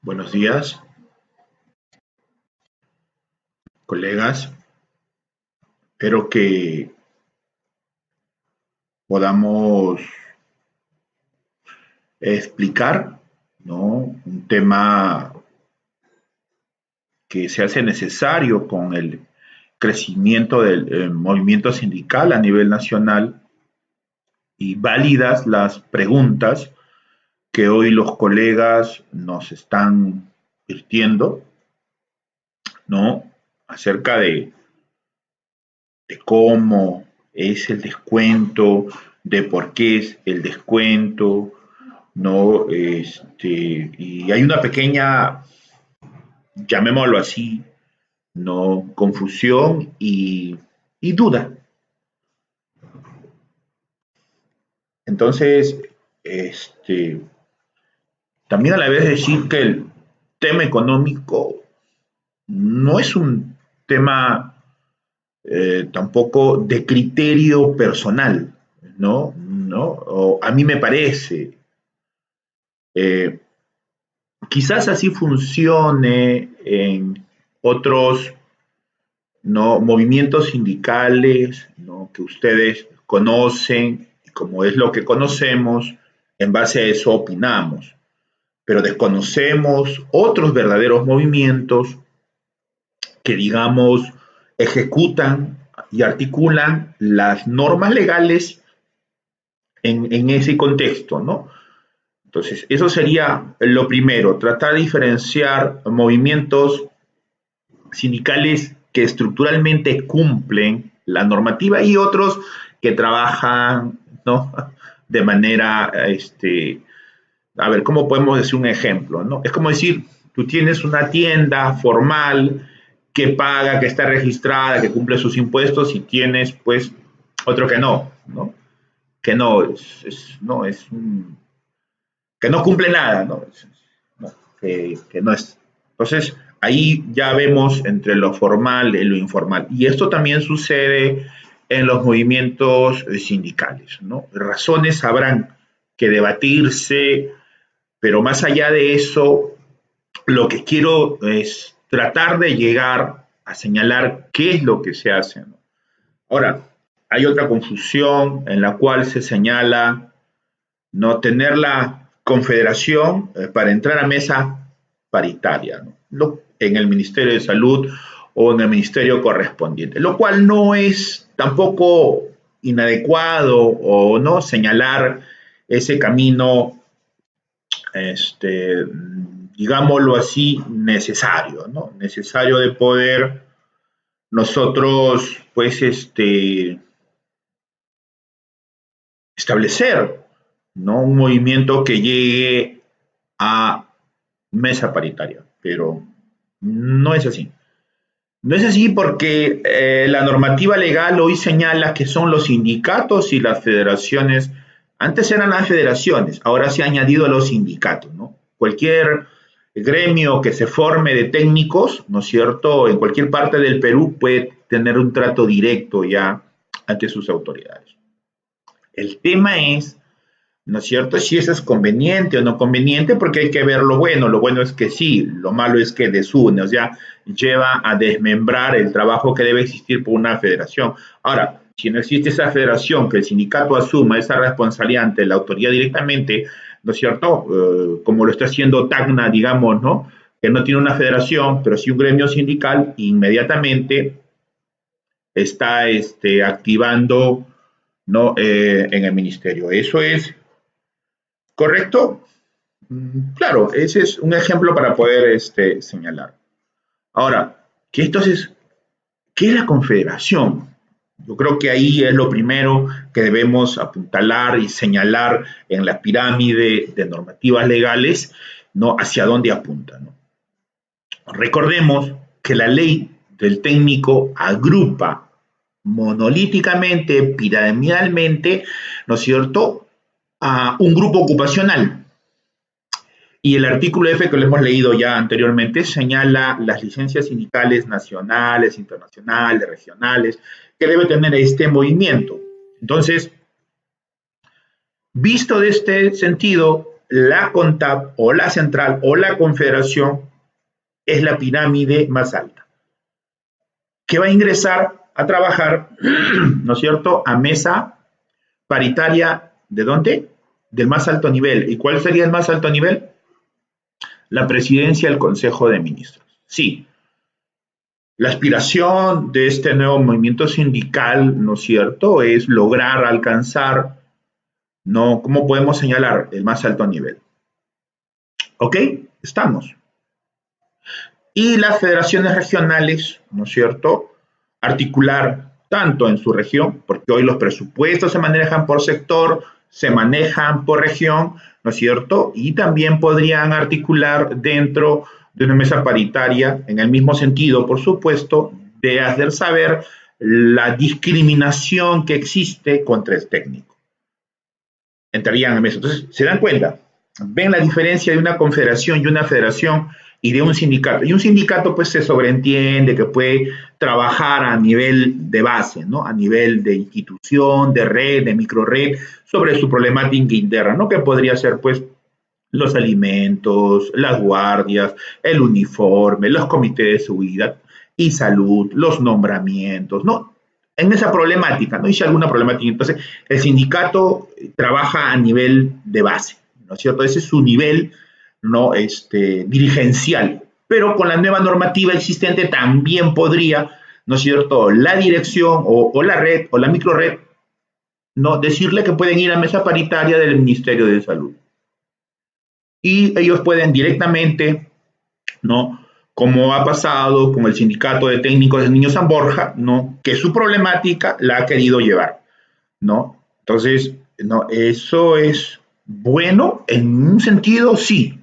Buenos días, colegas. Espero que podamos explicar, ¿no? Un tema que se hace necesario con el crecimiento del movimiento sindical a nivel nacional y válidas las preguntas que hoy los colegas nos están virtiendo, ¿no? Acerca de cómo es el descuento, de por qué es el descuento, ¿no? Y hay una pequeña, llamémoslo así, ¿no? Confusión y duda. Entonces, este, también a la vez decir que el tema económico no es un tema tampoco de criterio personal, ¿no? ¿No? O a mí me parece. Eh, Quizás así funcione en otros, ¿no? Movimientos sindicales, ¿no? Que ustedes conocen, y como es lo que conocemos, en base a eso opinamos. Pero desconocemos otros verdaderos movimientos que, digamos, ejecutan y articulan las normas legales en ese contexto, ¿no? Entonces, eso sería lo primero, tratar de diferenciar movimientos sindicales que estructuralmente cumplen la normativa y otros que trabajan, ¿no? De manera, a ver, ¿cómo podemos decir un ejemplo, ¿no? Es como decir, tú tienes una tienda formal que paga, que está registrada, que cumple sus impuestos y tienes, pues, otro que no, ¿no? Que no, no, que no cumple nada, ¿no? No, que no es. Entonces, ahí ya vemos entre lo formal y lo informal. Y esto también sucede en los movimientos sindicales, ¿no? Razones habrán que debatirse, pero más allá de eso, lo que quiero es tratar de llegar a señalar qué es lo que se hace, ¿no? Ahora, hay otra confusión en la cual se señala no tener la confederación para entrar a mesa paritaria, ¿no? En el Ministerio de Salud o en el ministerio correspondiente, lo cual no es tampoco inadecuado o no señalar ese camino, este, digámoslo así, necesario, ¿no? Necesario de poder nosotros, pues, establecer, ¿no? Un movimiento que llegue a mesa paritaria, pero no es así. No es así porque la normativa legal hoy señala que son los sindicatos y las federaciones. Antes eran las federaciones, ahora se ha añadido a los sindicatos, ¿no? Cualquier gremio que se forme de técnicos, ¿no es cierto?, en cualquier parte del Perú puede tener un trato directo ya ante sus autoridades. El tema es, ¿no es cierto?, si eso es conveniente o no conveniente, porque hay que ver lo bueno. Lo bueno es que sí, lo malo es que desune, o sea, lleva a desmembrar el trabajo que debe existir por una federación. Ahora, si no existe esa federación, que el sindicato asuma esa responsabilidad ante la autoridad directamente, ¿no es cierto?, como lo está haciendo Tacna, digamos, ¿no?, que no tiene una federación, pero sí un gremio sindical, inmediatamente está activando, ¿no?, en el ministerio. Eso es correcto. Claro, ese es un ejemplo para poder señalar. Ahora, entonces, ¿qué es la confederación? Yo creo que ahí es lo primero que debemos apuntalar y señalar en la pirámide de normativas legales, ¿no?, hacia dónde apunta, ¿no? Recordemos que la ley del técnico agrupa monolíticamente, piramidalmente, ¿no es cierto?, a un grupo ocupacional. Y el artículo F que lo hemos leído ya anteriormente señala las licencias sindicales nacionales, internacionales, regionales, que debe tener este movimiento. Entonces, visto de este sentido, la CONTAP o la central o la confederación es la pirámide más alta, que va a ingresar a trabajar, ¿no es cierto?, a mesa paritaria, ¿de dónde? Del más alto nivel. ¿Y cuál sería el más alto nivel? La presidencia del Consejo de Ministros. Sí, la aspiración de este nuevo movimiento sindical, ¿no es cierto?, es lograr alcanzar, ¿no? ¿Cómo podemos señalar? El más alto nivel. ¿Ok? Estamos. Y las federaciones regionales, ¿no es cierto?, articular tanto en su región, porque hoy los presupuestos se manejan por sector, se manejan por región, ¿no es cierto? Y también podrían articular dentro de una mesa paritaria, en el mismo sentido, por supuesto, de hacer saber la discriminación que existe contra el técnico. Entrarían en mesa. Entonces, ¿se dan cuenta? Ven la diferencia de una confederación y una federación y de un sindicato. Y un sindicato pues se sobreentiende que puede trabajar a nivel de base, ¿no? A nivel de institución, de red, de microred, sobre su problemática interna, ¿no? Que podría ser pues los alimentos, las guardias, el uniforme, los comités de seguridad y salud, los nombramientos, ¿no? En esa problemática, ¿no? Y si alguna problemática, entonces el sindicato trabaja a nivel de base, ¿no es cierto? Ese es su nivel, ¿no? Dirigencial. Pero con la nueva normativa existente también podría, ¿no es cierto?, la dirección o la red o la microred, ¿no?, decirle que pueden ir a mesa paritaria del Ministerio de Salud. Y ellos pueden directamente, ¿no?, como ha pasado con el sindicato de técnicos del Niño San Borja, ¿no?, que su problemática la ha querido llevar, ¿no? Entonces, ¿no?, eso es bueno en un sentido, sí.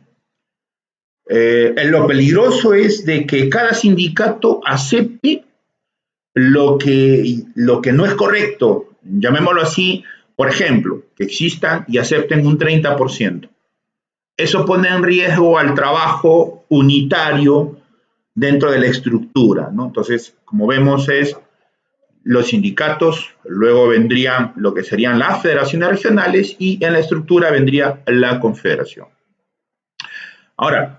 Lo peligroso es de que cada sindicato acepte lo que no es correcto, llamémoslo así, por ejemplo, que existan y acepten un 30%. Eso pone en riesgo al trabajo unitario dentro de la estructura, ¿no? Entonces, como vemos, es los sindicatos, luego vendrían lo que serían las federaciones regionales y en la estructura vendría la confederación. Ahora,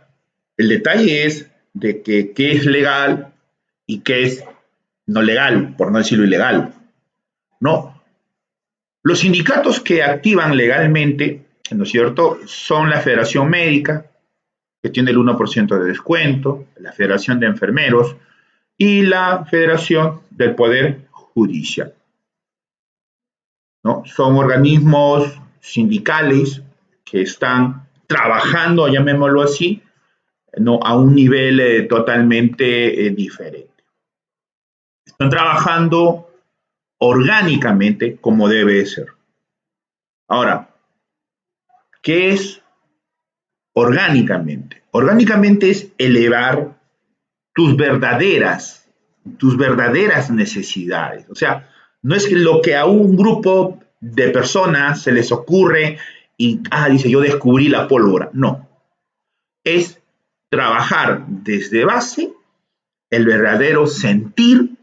el detalle es de que qué es legal y qué es no legal, por no decirlo ilegal. No. Los sindicatos que activan legalmente, ¿no es cierto?, son la Federación Médica, que tiene el 1% de descuento, la Federación de Enfermeros y la Federación del Poder Judicial, ¿no? Son organismos sindicales que están trabajando, llamémoslo así, ¿no?, a un nivel totalmente diferente. Están trabajando orgánicamente como debe ser. Ahora, ¿qué es orgánicamente? Orgánicamente es elevar tus verdaderas necesidades. O sea, no es lo que a un grupo de personas se les ocurre y, dice, yo descubrí la pólvora. No. Es trabajar desde base el verdadero sentir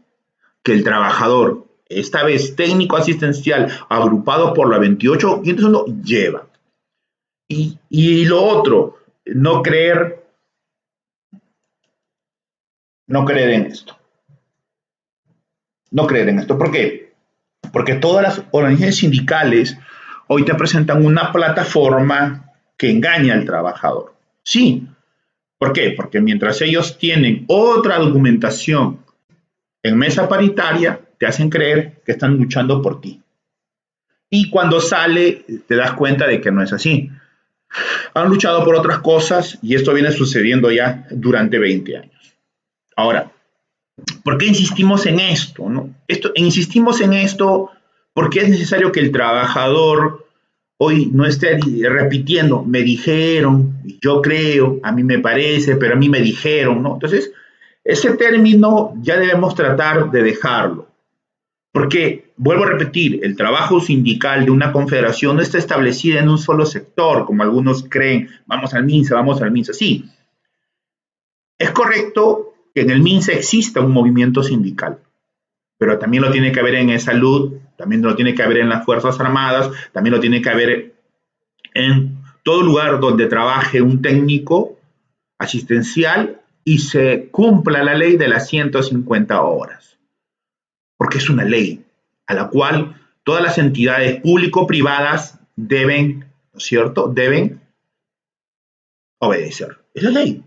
que el trabajador, esta vez técnico asistencial, agrupado por la 28501, lleva. Y lo otro, no creer en esto. No creer en esto. ¿Por qué? Porque todas las organizaciones sindicales hoy te presentan una plataforma que engaña al trabajador. Sí. ¿Por qué? Porque mientras ellos tienen otra documentación en mesa paritaria, te hacen creer que están luchando por ti. Y cuando sale, te das cuenta de que no es así. Han luchado por otras cosas y esto viene sucediendo ya durante 20 años. Ahora, ¿por qué insistimos en esto, no? Insistimos en esto porque es necesario que el trabajador hoy no esté repitiendo, me dijeron, yo creo, a mí me parece, pero a mí me dijeron, ¿no? Entonces, ese término ya debemos tratar de dejarlo. Porque, vuelvo a repetir, el trabajo sindical de una confederación no está establecida en un solo sector, como algunos creen, vamos al MINSA. Sí, es correcto que en el MINSA exista un movimiento sindical, pero también lo tiene que haber en salud, también lo tiene que haber en las Fuerzas Armadas, también lo tiene que haber en todo lugar donde trabaje un técnico asistencial y se cumpla la ley de las 150 horas, porque es una ley a la cual todas las entidades público-privadas deben, ¿no es cierto?, deben obedecer. Es la ley.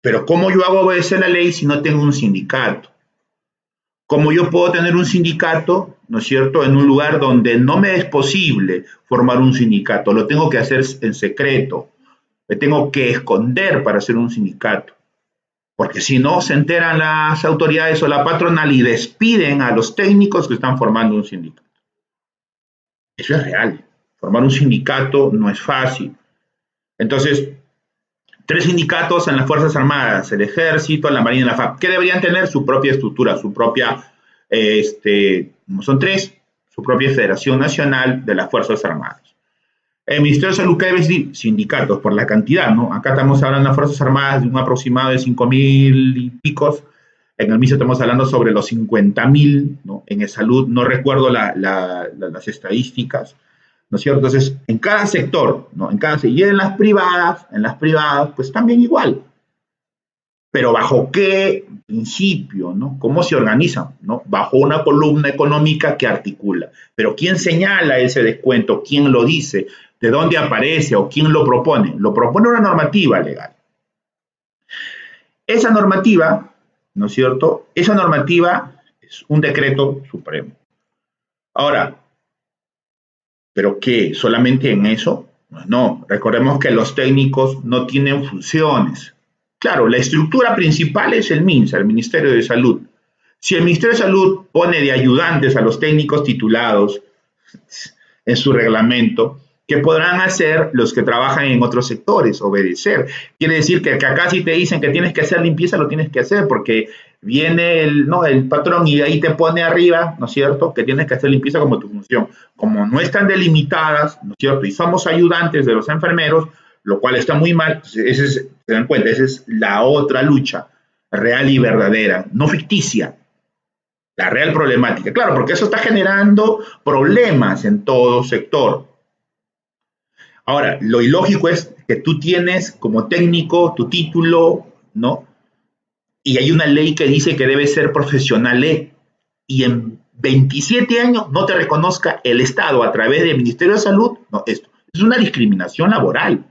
Pero ¿cómo yo hago obedecer la ley si no tengo un sindicato? ¿Cómo yo puedo tener un sindicato, ¿no es cierto?, en un lugar donde no me es posible formar un sindicato? Lo tengo que hacer en secreto. Me tengo que esconder para hacer un sindicato. Porque si no, se enteran las autoridades o la patronal y despiden a los técnicos que están formando un sindicato. Eso es real. Formar un sindicato no es fácil. Entonces, 3 sindicatos en las Fuerzas Armadas, el Ejército, la Marina y la FAP, que deberían tener su propia estructura, su propia, son 3, su propia Federación Nacional de las Fuerzas Armadas. El Ministerio de Salud, ¿qué debe decir? Sindicatos, por la cantidad, ¿no? Acá estamos hablando de las Fuerzas Armadas de un aproximado de 5.000 y picos. En el MISO estamos hablando sobre los 50.000, ¿no? En el salud no recuerdo las estadísticas, ¿no es cierto? Entonces, en cada sector, ¿no? Y en las privadas, pues también igual. Pero ¿bajo qué principio, no? ¿Cómo se organizan, no? Bajo una columna económica que articula. Pero ¿quién señala ese descuento? ¿Quién lo dice? ¿De dónde aparece o quién lo propone? Lo propone una normativa legal. Esa normativa, ¿no es cierto? Esa normativa es un decreto supremo. Ahora, ¿pero qué? ¿Solamente en eso? No, recordemos que los técnicos no tienen funciones. Claro, la estructura principal es el MINSA, el Ministerio de Salud. Si el Ministerio de Salud pone de ayudantes a los técnicos titulados en su reglamento, ¿qué podrán hacer los que trabajan en otros sectores? Obedecer. Quiere decir que acá si te dicen que tienes que hacer limpieza, lo tienes que hacer porque viene el patrón y de ahí te pone arriba, ¿no es cierto?, que tienes que hacer limpieza como tu función. Como no están delimitadas, ¿no es cierto?, y somos ayudantes de los enfermeros, lo cual está muy mal, se dan cuenta, esa es la otra lucha, real y verdadera, no ficticia, la real problemática. Claro, porque eso está generando problemas en todo sector. Ahora, lo ilógico es que tú tienes como técnico tu título, ¿no? Y hay una ley que dice que debe ser profesional y en 27 años no te reconozca el Estado a través del Ministerio de Salud. No, esto es una discriminación laboral.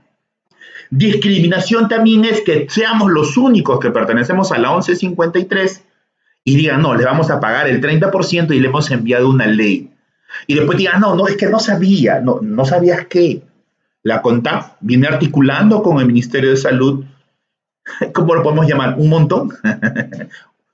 Discriminación también es que seamos los únicos que pertenecemos a la 1153 y digan, no, le vamos a pagar el 30% y le hemos enviado una ley. Y después digan, no, es que no sabía. No sabías qué. La CONTAP viene articulando con el Ministerio de Salud, ¿cómo lo podemos llamar? ¿Un montón?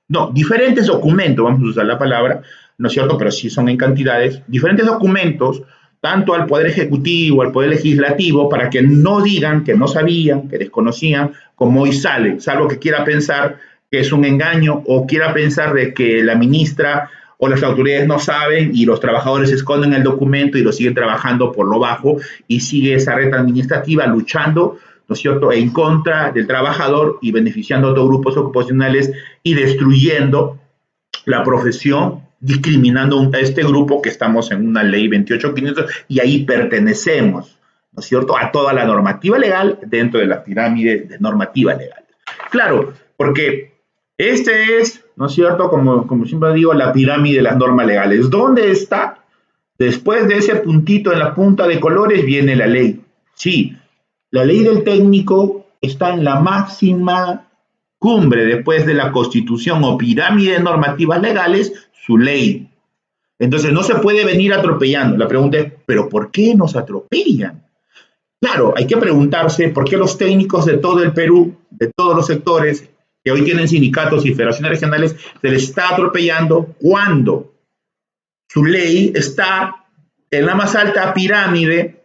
No, diferentes documentos, vamos a usar la palabra, ¿no es cierto? Pero sí son en cantidades, diferentes documentos, tanto al Poder Ejecutivo, al Poder Legislativo, para que no digan que no sabían, que desconocían, como hoy sale, salvo que quiera pensar que es un engaño o quiera pensar de que la ministra o las autoridades no saben y los trabajadores esconden el documento y lo siguen trabajando por lo bajo y sigue esa red administrativa luchando, ¿no es cierto?, en contra del trabajador y beneficiando a otros grupos ocupacionales y destruyendo la profesión, discriminando a este grupo que estamos en una ley 28500 y ahí pertenecemos, ¿no es cierto?, a toda la normativa legal dentro de la pirámide de normativa legal. Claro, porque este es, ¿no es cierto?, como siempre digo, la pirámide de las normas legales. ¿Dónde está? Después de ese puntito en la punta de colores viene la ley. Sí, la ley del técnico está en la máxima cumbre después de la Constitución o pirámide de normativas legales, su ley. Entonces no se puede venir atropellando. La pregunta es, ¿pero por qué nos atropellan? Claro, hay que preguntarse por qué los técnicos de todo el Perú, de todos los sectores, que hoy tienen sindicatos y federaciones regionales, se les está atropellando cuando su ley está en la más alta pirámide.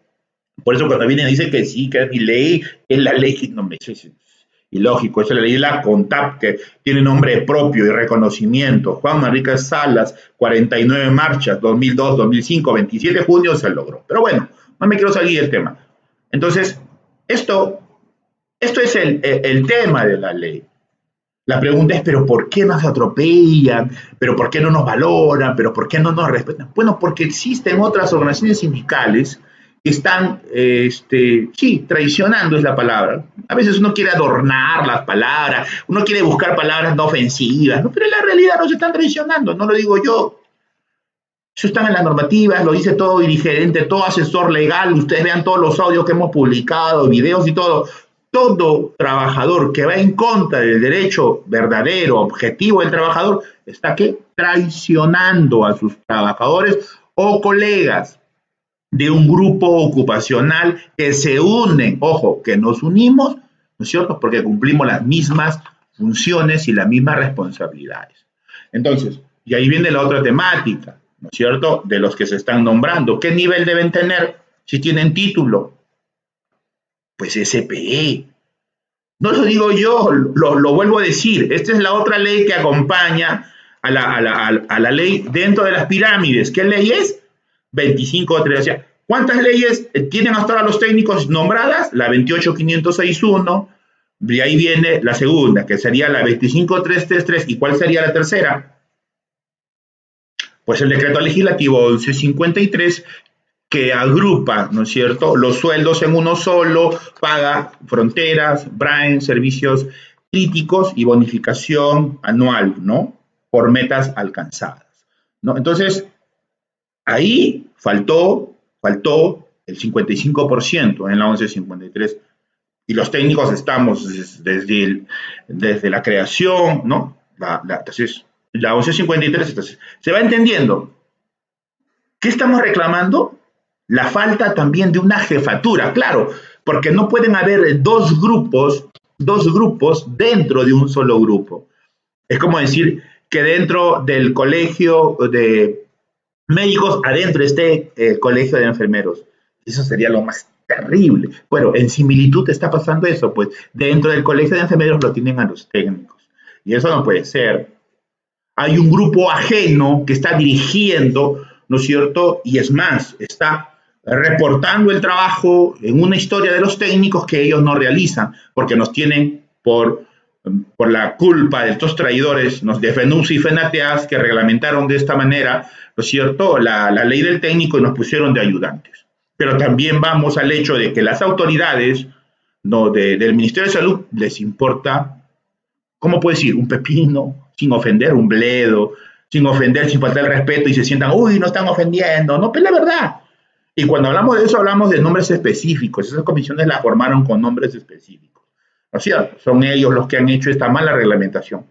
Por eso cuando vienen dice que sí, que es mi ley, es la ley que no me es ilógico, es la ley de la CONTAP, que tiene nombre propio y reconocimiento. Juan Manrique Salas, 49 marchas, 2002, 2005, 27 de junio se logró. Pero bueno, no me quiero salir del tema. Entonces, esto es el tema de la ley. La pregunta es, ¿pero por qué nos atropellan? ¿Pero por qué no nos valoran? ¿Pero por qué no nos respetan? Bueno, porque existen otras organizaciones sindicales que están, sí, traicionando es la palabra. A veces uno quiere adornar las palabras, uno quiere buscar palabras no ofensivas, ¿no? Pero en la realidad no se están traicionando, no lo digo yo. Eso está en las normativas, lo dice todo dirigente, todo asesor legal, ustedes vean todos los audios que hemos publicado, videos y todo. Todo trabajador que va en contra del derecho verdadero, objetivo del trabajador, está ¿qué? Traicionando a sus trabajadores o colegas de un grupo ocupacional que se unen, ojo, que nos unimos, ¿no es cierto? Porque cumplimos las mismas funciones y las mismas responsabilidades. Entonces, y ahí viene la otra temática, ¿no es cierto? De los que se están nombrando. ¿Qué nivel deben tener si tienen título? Pues SPE. No lo digo yo, lo vuelvo a decir. Esta es la otra ley que acompaña a la ley dentro de las pirámides. ¿Qué ley es? 25.3. O sea, ¿cuántas leyes tienen hasta ahora los técnicos nombradas? La 28.561. De ahí viene la segunda, que sería la 25.333. ¿Y cuál sería la tercera? Pues el decreto legislativo 1153, que agrupa, ¿no es cierto?, los sueldos en uno solo, paga fronteras, BRAEN, servicios críticos y bonificación anual, ¿no?, por metas alcanzadas, ¿no? Entonces, ahí faltó el 55% en la 1153, y los técnicos estamos desde la creación, ¿no? Entonces, la 1153, entonces, se va entendiendo. ¿Qué estamos reclamando? La falta también de una jefatura, claro, porque no pueden haber dos grupos dentro de un solo grupo. Es como decir que dentro del colegio de médicos, adentro esté el colegio de enfermeros. Eso sería lo más terrible. Bueno, en similitud está pasando eso, pues dentro del colegio de enfermeros lo tienen a los técnicos. Y eso no puede ser. Hay un grupo ajeno que está dirigiendo, ¿no es cierto? Y es más, está reportando el trabajo en una historia de los técnicos que ellos no realizan, porque nos tienen por la culpa de estos traidores, de FENUS y FENATEAS, que reglamentaron de esta manera, ¿no es cierto?, la ley del técnico y nos pusieron de ayudantes. Pero también vamos al hecho de que las autoridades, ¿no?, del Ministerio de Salud les importa, ¿cómo puedo decir?, un pepino, sin ofender, un bledo, sin ofender, sin faltar el respeto y se sientan, uy, no están ofendiendo, no, pero es la verdad. Y cuando hablamos de eso, hablamos de nombres específicos. Esas comisiones las formaron con nombres específicos. ¿No es cierto? Son ellos los que han hecho esta mala reglamentación.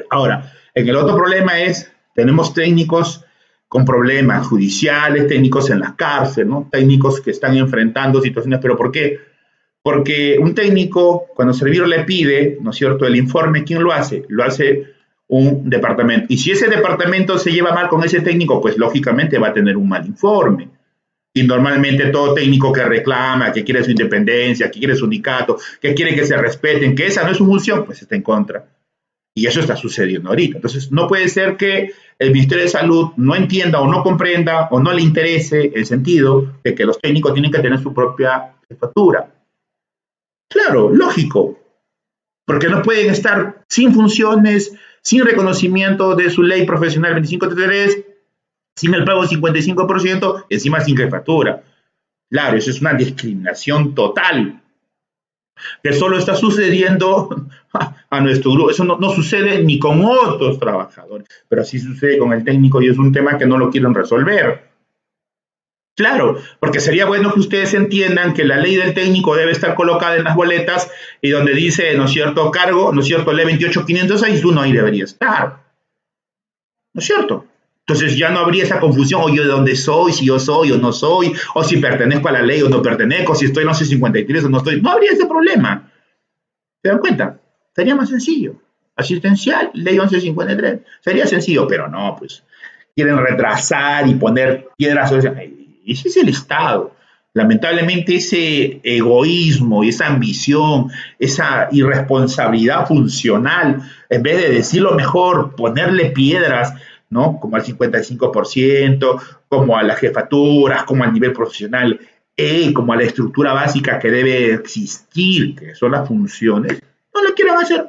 Ahora, en el otro problema es, tenemos técnicos con problemas judiciales, técnicos en las cárceles, ¿no? Técnicos que están enfrentando situaciones, ¿pero por qué? Porque un técnico, cuando el servidor le pide, ¿no es cierto?, el informe, ¿quién lo hace? Lo hace un departamento. Y si ese departamento se lleva mal con ese técnico, pues lógicamente va a tener un mal informe. Y normalmente todo técnico que reclama, que quiere su independencia, que quiere su sindicato, que quiere que se respeten, que esa no es su función, pues está en contra. Y eso está sucediendo ahorita. Entonces, no puede ser que el Ministerio de Salud no entienda o no comprenda o no le interese el sentido de que los técnicos tienen que tener su propia jefatura. Claro, lógico, porque no pueden estar sin funciones, sin reconocimiento de su ley profesional 2533, sin el pago del 55%, encima sin jefatura. Claro, eso es una discriminación total, que solo está sucediendo a nuestro grupo. Eso no sucede ni con otros trabajadores, pero sí sucede con el técnico y es un tema que no lo quieren resolver. Claro, porque sería bueno que ustedes entiendan que la ley del técnico debe estar colocada en las boletas y donde dice, ¿no es cierto?, cargo, ¿no es cierto?, ley 28561, ahí debería estar. ¿No es cierto? Entonces ya no habría esa confusión, o yo de dónde soy, si yo soy o no soy, o si pertenezco a la ley o no pertenezco, si estoy en 1153 o no estoy. No habría ese problema. ¿Se dan cuenta? Sería más sencillo. Asistencial, ley 1153. Sería sencillo, pero no, pues quieren retrasar y poner piedras. Ese es el Estado. Lamentablemente ese egoísmo y esa ambición, esa irresponsabilidad funcional, en vez de decirlo mejor, ponerle piedras, ¿no?, como al 55%, como a las jefaturas, como al nivel profesional, como a la estructura básica que debe existir, que son las funciones, no lo quieren hacer.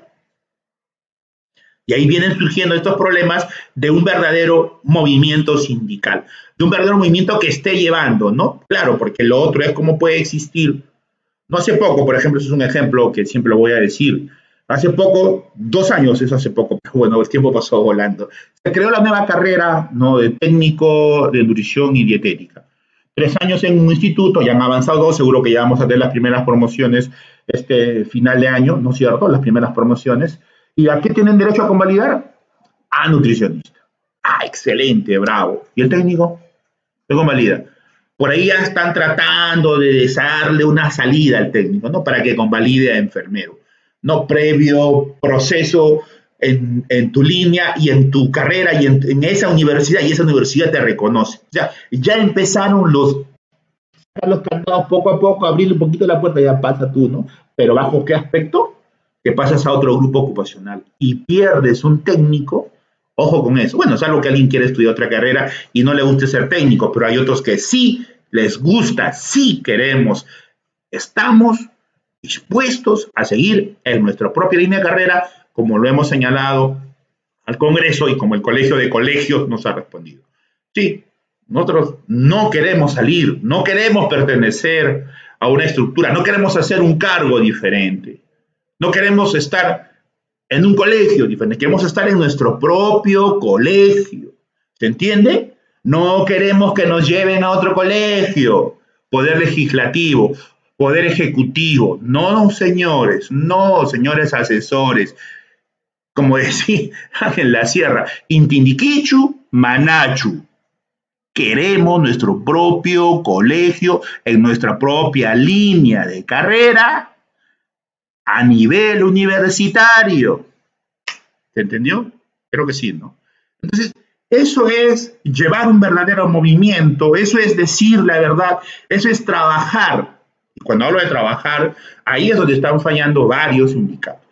Y ahí vienen surgiendo estos problemas de un verdadero movimiento sindical, de un verdadero movimiento que esté llevando, ¿no? Claro, porque lo otro es cómo puede existir. No hace poco, por ejemplo, eso es un ejemplo que siempre lo voy a decir. Hace poco, 2 años es hace poco, pero bueno, el tiempo pasó volando. Se creó la nueva carrera, ¿no?, de técnico de nutrición y dietética. 3 años en un instituto, ya han avanzado dos, seguro que ya vamos a tener las primeras promociones este final de año, ¿no es cierto? Las primeras promociones. ¿Y a qué tienen derecho a convalidar? A nutricionista. Ah, excelente, bravo. ¿Y el técnico? ¿Qué convalida? Por ahí ya están tratando de darle una salida al técnico, ¿no? Para que convalide a enfermero. No previo proceso en tu línea y en tu carrera y en esa universidad, y esa universidad te reconoce. O sea, ya empezaron los candados poco a poco, abrir un poquito la puerta, ya pasa tú, ¿no? Pero ¿bajo qué aspecto? Que pasas a otro grupo ocupacional y pierdes un técnico. Ojo con eso. Bueno, es algo que alguien quiere estudiar otra carrera y no le guste ser técnico, pero hay otros que sí les gusta, sí queremos, estamos dispuestos a seguir en nuestra propia línea de carrera, como lo hemos señalado al Congreso y como el Colegio de Colegios nos ha respondido. Sí, nosotros no queremos salir, no queremos pertenecer a una estructura, no queremos hacer un cargo diferente, no queremos estar en un colegio diferente, queremos estar en nuestro propio colegio. ¿Se entiende? No queremos que nos lleven a otro colegio, poder legislativo, poder ejecutivo. No, señores, no, señores asesores. Como decía en la sierra, Intindiquichu, Manachu. Queremos nuestro propio colegio, en nuestra propia línea de carrera, a nivel universitario. ¿Se entendió? Creo que sí, ¿no? Entonces, eso es llevar un verdadero movimiento, eso es decir la verdad, eso es trabajar. Y cuando hablo de trabajar, ahí es donde están fallando varios sindicatos.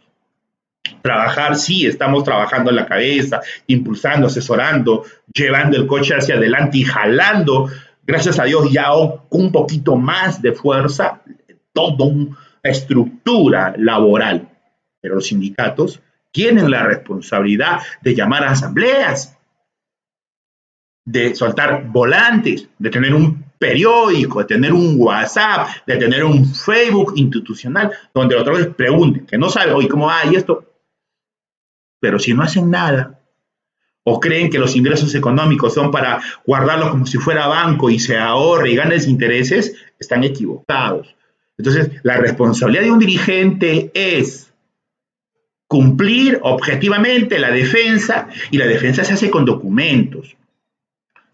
Trabajar, sí, estamos trabajando en la cabeza, impulsando, asesorando, llevando el coche hacia adelante y jalando, gracias a Dios, ya un poquito más de fuerza, toda una estructura laboral. Pero los sindicatos tienen la responsabilidad de llamar a asambleas, de soltar volantes, de tener un periódico, de tener un WhatsApp, de tener un Facebook institucional, donde los otros pregunten, que no saben, oye, ¿cómo va? Y esto. Pero si no hacen nada, o creen que los ingresos económicos son para guardarlos como si fuera banco y se ahorre y ganes intereses, están equivocados. Entonces, la responsabilidad de un dirigente es cumplir objetivamente la defensa, y la defensa se hace con documentos.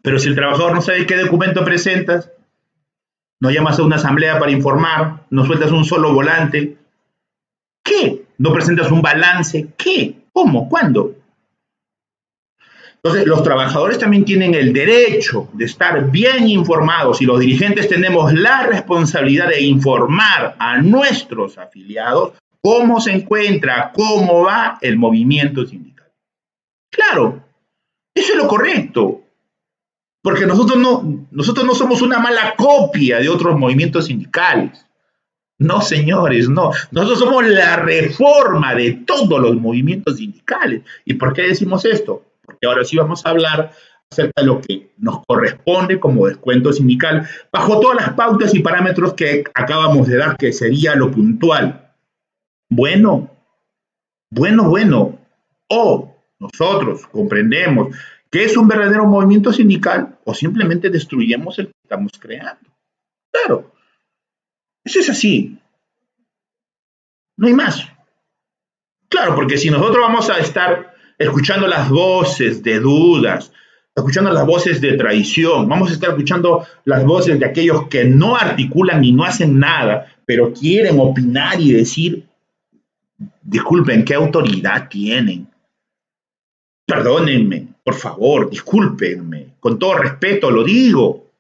Pero si el trabajador no sabe qué documento presentas, no llamas a una asamblea para informar, no sueltas un solo volante, ¿qué? ¿No presentas un balance? ¿Qué? ¿Cómo? ¿Cuándo? Entonces, los trabajadores también tienen el derecho de estar bien informados y los dirigentes tenemos la responsabilidad de informar a nuestros afiliados cómo se encuentra, cómo va el movimiento sindical. Claro, eso es lo correcto, porque nosotros no somos una mala copia de otros movimientos sindicales. No, señores, no. Nosotros somos la reforma de todos los movimientos sindicales. ¿Y por qué decimos esto? Porque ahora sí vamos a hablar acerca de lo que nos corresponde como descuento sindical, bajo todas las pautas y parámetros que acabamos de dar, que sería lo puntual. Bueno. O nosotros comprendemos que es un verdadero movimiento sindical o simplemente destruyemos el que estamos creando. Claro, eso es así. No hay más. Claro, porque si nosotros vamos a estar escuchando las voces de dudas, escuchando las voces de traición, vamos a estar escuchando las voces de aquellos que no articulan y no hacen nada, pero quieren opinar y decir, disculpen, ¿qué autoridad tienen? Perdónenme, por favor, discúlpenme, con todo respeto lo digo.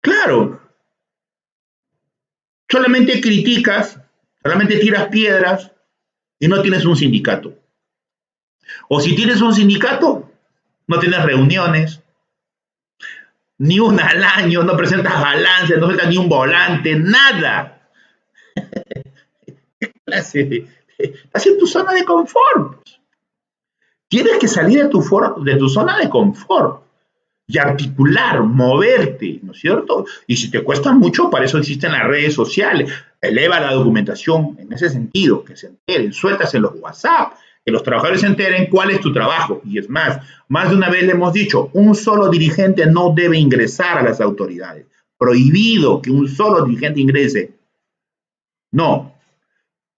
Claro, solamente criticas, solamente tiras piedras y no tienes un sindicato. O si tienes un sindicato, no tienes reuniones, ni una al año, no presentas balance, no presentas ni un volante, nada. ¿Qué clase Estás en tu zona de confort. Tienes que salir de tu zona de confort y articular, moverte, ¿no es cierto? Y si te cuesta mucho, para eso existen las redes sociales. Eleva la documentación en ese sentido, que se enteren, sueltas en los WhatsApp, que los trabajadores se enteren cuál es tu trabajo. Y es más de una vez le hemos dicho, un solo dirigente no debe ingresar a las autoridades. Prohibido que un solo dirigente ingrese. No,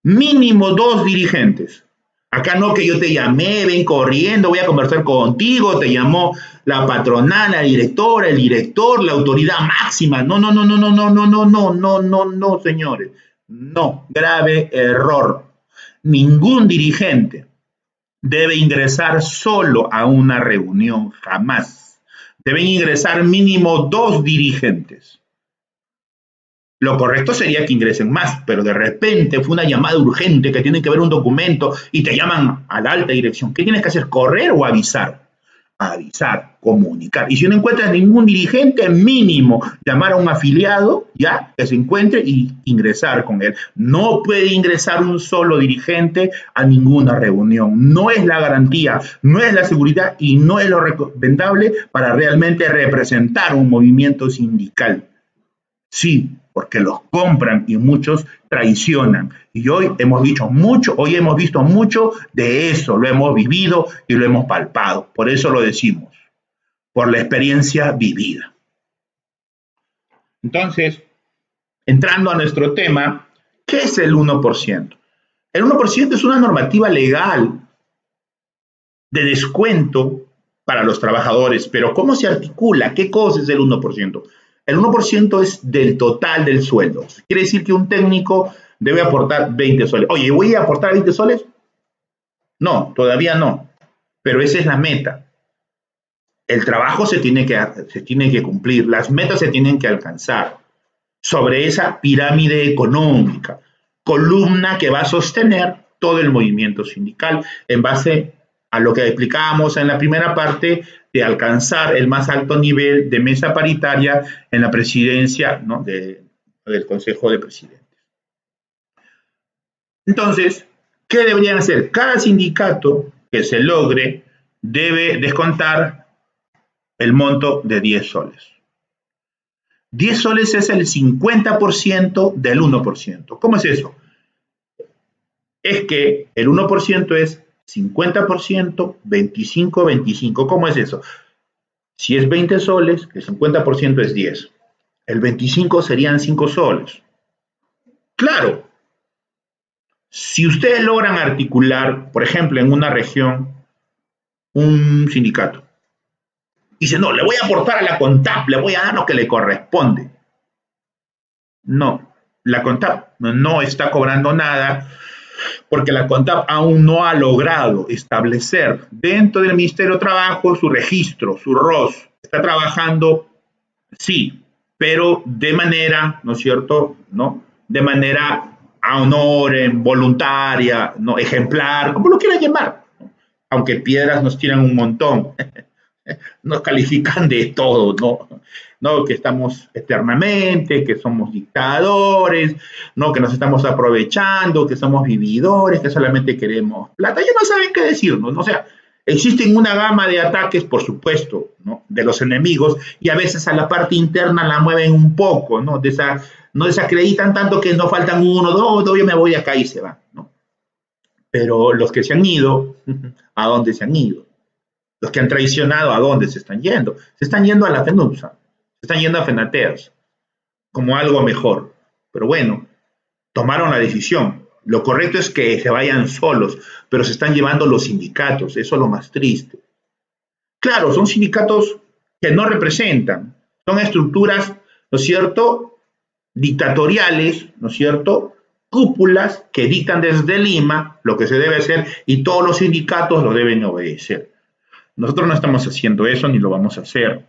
mínimo 2 dirigentes. Acá no que yo te llamé, ven corriendo, voy a conversar contigo, te llamó la patronal, la directora, el director, la autoridad máxima. No, no, no, no, no, no, no, no, no, no, no, no, señores. No, grave error. Ningún dirigente debe ingresar solo a una reunión, jamás. Deben ingresar mínimo 2 dirigentes. Lo correcto sería que ingresen más, pero de repente fue una llamada urgente que tienen que ver un documento y te llaman a la alta dirección. ¿Qué tienes que hacer? ¿Correr o avisar? Avisar, comunicar. Y si no encuentras ningún dirigente, mínimo llamar a un afiliado, ya, que se encuentre y ingresar con él. No puede ingresar un solo dirigente a ninguna reunión. No es la garantía, no es la seguridad y no es lo recomendable para realmente representar un movimiento sindical. Sí, porque los compran y muchos traicionan. Y hoy hemos visto mucho de eso, lo hemos vivido y lo hemos palpado. Por eso lo decimos, por la experiencia vivida. Entonces, entrando a nuestro tema, ¿qué es el 1%? El 1% es una normativa legal de descuento para los trabajadores, pero ¿cómo se articula? ¿Qué cosa es el 1%? El 1% es del total del sueldo. Quiere decir que un técnico debe aportar 20 soles. Oye, ¿voy a aportar 20 soles? No, todavía no. Pero esa es la meta. El trabajo se tiene que cumplir, las metas se tienen que alcanzar. Sobre esa pirámide económica, columna que va a sostener todo el movimiento sindical en base a lo que explicábamos en la primera parte de alcanzar el más alto nivel de mesa paritaria en la presidencia, ¿no?, del Consejo de Presidentes. Entonces, ¿qué deberían hacer? Cada sindicato que se logre debe descontar el monto de 10 soles. 10 soles es el 50% del 1%. ¿Cómo es eso? Es que el 1% es 50%, 25, 25. ¿Cómo es eso? Si es 20 soles, el 50% es 10. El 25 serían 5 soles. Claro, si ustedes logran articular, por ejemplo, en una región, un sindicato, y dice, no, le voy a aportar a la CONTAP, le voy a dar lo que le corresponde. No, la CONTAP no está cobrando nada, porque la CONTAP aún no ha logrado establecer dentro del Ministerio de Trabajo su registro, su ROS. Está trabajando, sí, pero de manera, ¿no es cierto?, ¿no?, de manera a honor, voluntaria, ¿no?, ejemplar, como lo quieran llamar, ¿no? Aunque piedras nos tiran un montón, nos califican de todo, ¿no? ¿No? Que estamos eternamente, que somos dictadores, ¿no?, que nos estamos aprovechando, que somos vividores, que solamente queremos plata. Ya no saben qué decirnos, ¿no? O sea, existen una gama de ataques, por supuesto, ¿no?, de los enemigos, y a veces a la parte interna la mueven un poco, ¿no? No desacreditan tanto que no faltan uno, dos, yo me voy de acá y se van, ¿no? Pero los que se han ido, ¿a dónde se han ido? Los que han traicionado, ¿a dónde se están yendo? Se están yendo a la FENUPSA, se están yendo a FENATEAS, como algo mejor. Pero bueno, tomaron la decisión. Lo correcto es que se vayan solos, pero se están llevando los sindicatos, eso es lo más triste. Claro, son sindicatos que no representan, son estructuras, ¿no es cierto?, dictatoriales, ¿no es cierto?, cúpulas que dictan desde Lima lo que se debe hacer y todos los sindicatos lo deben obedecer. Nosotros no estamos haciendo eso ni lo vamos a hacer.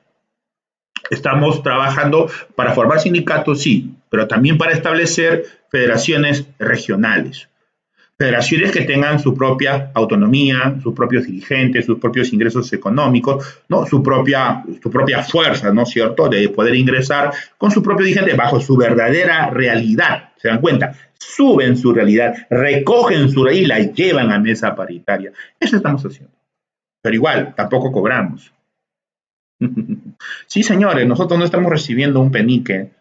Estamos trabajando para formar sindicatos, sí, pero también para establecer federaciones regionales. federaciones que tengan su propia autonomía, sus propios dirigentes, sus propios ingresos económicos, ¿no? Su propia fuerza, ¿no es cierto?, de poder ingresar con su propio dirigente bajo su verdadera realidad. ¿Se dan cuenta? Suben su realidad, recogen su realidad y la llevan a mesa paritaria. Eso estamos haciendo. Pero igual, tampoco cobramos. Sí, señores, nosotros no estamos recibiendo un penique.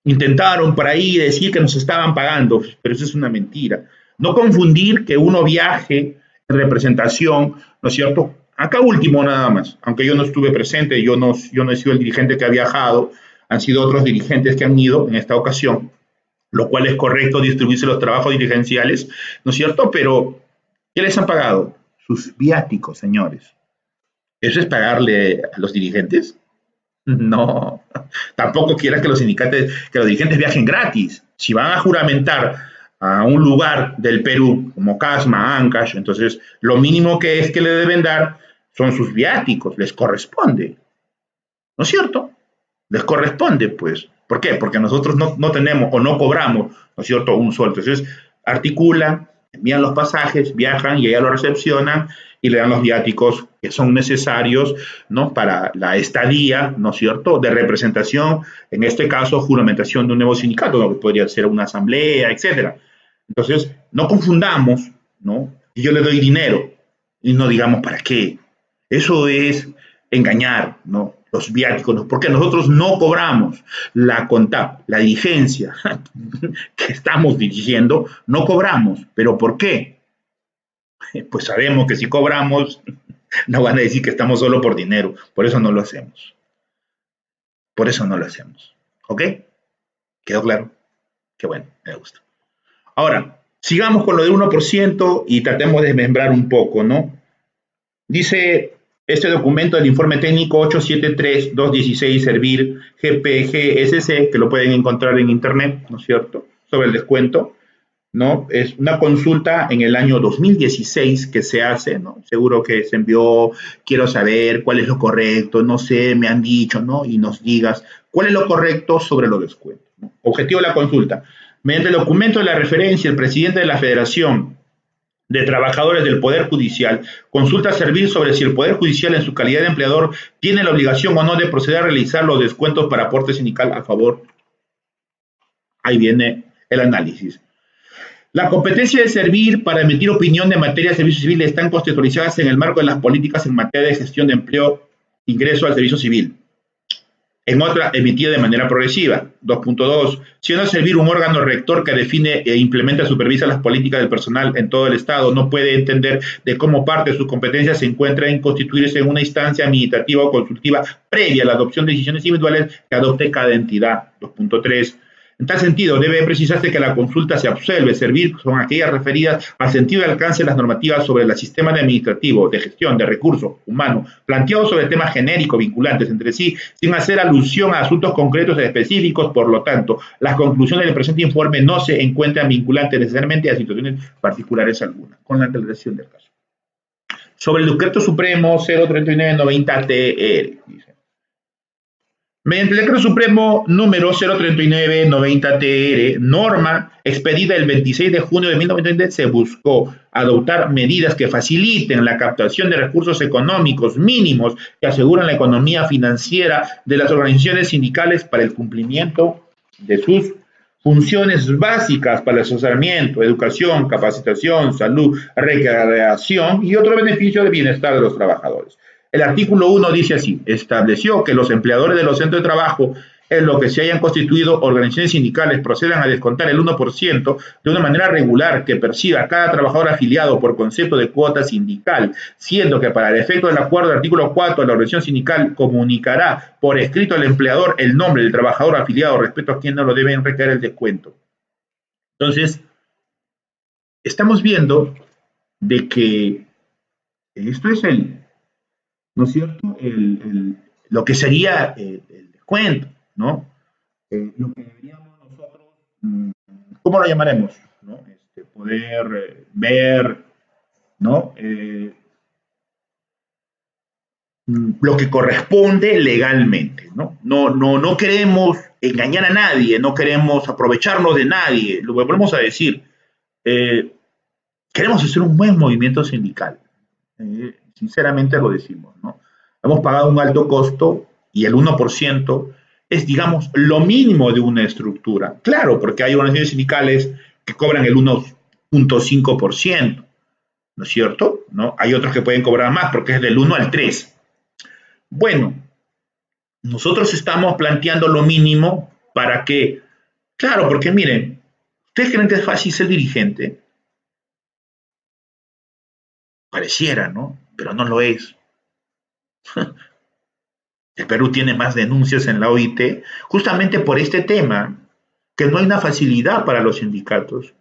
Intentaron por ahí decir que nos estaban pagando, pero eso es una mentira. No confundir que uno viaje en representación, ¿no es cierto? Acá último nada más, aunque yo no estuve presente, yo no he sido el dirigente que ha viajado, han sido otros dirigentes que han ido en esta ocasión, lo cual es correcto distribuirse los trabajos dirigenciales, ¿no es cierto? Pero, ¿qué les han pagado? Sus viáticos, señores. ¿Eso es pagarle a los dirigentes? No, tampoco quieras que los dirigentes viajen gratis. Si van a juramentar a un lugar del Perú, como Casma, Ancash, entonces lo mínimo que es que le deben dar son sus viáticos, les corresponde. ¿No es cierto? Les corresponde, pues. ¿Por qué? Porque nosotros no tenemos o no cobramos, ¿no es cierto?, un sueldo. Entonces, articulan, envían los pasajes, viajan y allá lo recepcionan y le dan los viáticos que son necesarios, ¿no?, para la estadía, ¿no es cierto?, de representación, en este caso, juramentación de un nuevo sindicato, ¿no?, que podría ser una asamblea, etcétera. Entonces, no confundamos, ¿no?, y yo le doy dinero y no digamos para qué. Eso es engañar, ¿no?, los viáticos, ¿no?, porque nosotros no cobramos. La CONTAP, la dirigencia que estamos dirigiendo, no cobramos. ¿Pero por qué? Pues sabemos que si cobramos, no van a decir que estamos solo por dinero. Por eso no lo hacemos. Por eso no lo hacemos. ¿Ok? ¿Quedó claro? Qué bueno, me gusta. Ahora, sigamos con lo del 1% y tratemos de desmembrar un poco, ¿no? Dice este documento del informe técnico 873-216 Servir GPGSC, que lo pueden encontrar en internet, ¿no es cierto?, sobre el descuento, ¿no? Es una consulta en el año 2016 que se hace, ¿no? Seguro que se envió, quiero saber cuál es lo correcto, no sé, me han dicho, ¿no? Y nos digas cuál es lo correcto sobre los descuentos, ¿no? Objetivo de la consulta. Mediante el documento de la referencia, el presidente de la Federación de Trabajadores del Poder Judicial consulta a Servir sobre si el Poder Judicial en su calidad de empleador tiene la obligación o no de proceder a realizar los descuentos para aporte sindical a favor. Ahí viene el análisis. La competencia de Servir para emitir opinión de materia de servicio civil están constitucionalizadas en el marco de las políticas en materia de gestión de empleo, ingreso al servicio civil. En otra, emitida de manera progresiva. 2.2. Siendo Servir un órgano rector que define e implementa y supervisa las políticas del personal en todo el Estado, no puede entender de cómo parte de sus competencias se encuentra en constituirse en una instancia administrativa o consultiva previa a la adopción de decisiones individuales que adopte cada entidad. 2.3. En tal sentido, debe precisarse que la consulta se absuelve Servir son aquellas referidas al sentido y alcance de las normativas sobre el sistema administrativo, de gestión, de recursos humanos, planteados sobre temas genéricos vinculantes entre sí, sin hacer alusión a asuntos concretos e específicos. Por lo tanto, las conclusiones del presente informe no se encuentran vinculantes necesariamente a situaciones particulares algunas, con la aclaración del caso. Sobre el Decreto Supremo 03990-TR, dice. Mediante el Decreto Supremo número 03990-TR, norma expedida el 26 de junio de 1920, se buscó adoptar medidas que faciliten la captación de recursos económicos mínimos que aseguran la economía financiera de las organizaciones sindicales para el cumplimiento de sus funciones básicas para el asesoramiento, educación, capacitación, salud, recreación y otro beneficio de bienestar de los trabajadores. El artículo 1 dice así: estableció que los empleadores de los centros de trabajo en los que se hayan constituido organizaciones sindicales procedan a descontar el 1% de una manera regular que perciba cada trabajador afiliado por concepto de cuota sindical, siendo que para el efecto del acuerdo del artículo 4 la organización sindical comunicará por escrito al empleador el nombre del trabajador afiliado respecto a quien no lo deben recaer el descuento. Entonces, estamos viendo de que esto es ¿no es cierto?, lo que sería el descuento, ¿no? Lo que deberíamos nosotros, ¿cómo lo llamaremos?, ¿no? Poder ver, ¿no?, lo que corresponde legalmente, ¿no? No queremos engañar a nadie, no queremos aprovecharnos de nadie, lo volvemos a decir. queremos hacer un buen movimiento sindical. Sinceramente lo decimos, ¿no? Hemos pagado un alto costo y el 1% es, digamos, lo mínimo de una estructura. Claro, porque hay organizaciones sindicales que cobran el 1.5%, ¿no es cierto? ¿No? Hay otros que pueden cobrar más porque es del 1 al 3. Bueno, nosotros estamos planteando lo mínimo para que, claro, porque miren, ¿ustedes creen que es fácil ser dirigente? Pareciera, ¿no? Pero no lo es. El Perú tiene más denuncias en la OIT justamente por este tema, que no hay una facilidad para los sindicatos.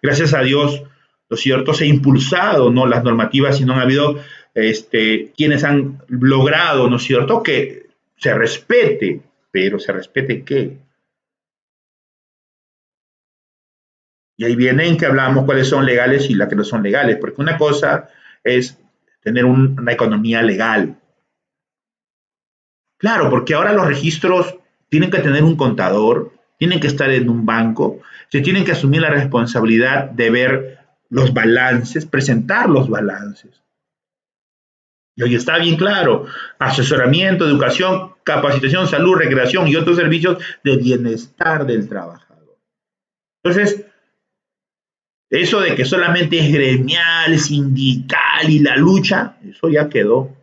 Gracias a Dios, lo cierto, se ha impulsado, ¿no?, las normativas y no han habido quienes han logrado, ¿no es cierto?, que se respete, pero ¿se respete qué? Y ahí vienen que hablamos cuáles son legales y las que no son legales, porque una cosa es tener una economía legal. Claro, porque ahora los registros tienen que tener un contador, tienen que estar en un banco, se tienen que asumir la responsabilidad de ver los balances, presentar los balances. Y hoy está bien claro, asesoramiento, educación, capacitación, salud, recreación y otros servicios de bienestar del trabajador. Entonces, eso de que solamente es gremial, sindical y la lucha, eso ya quedó.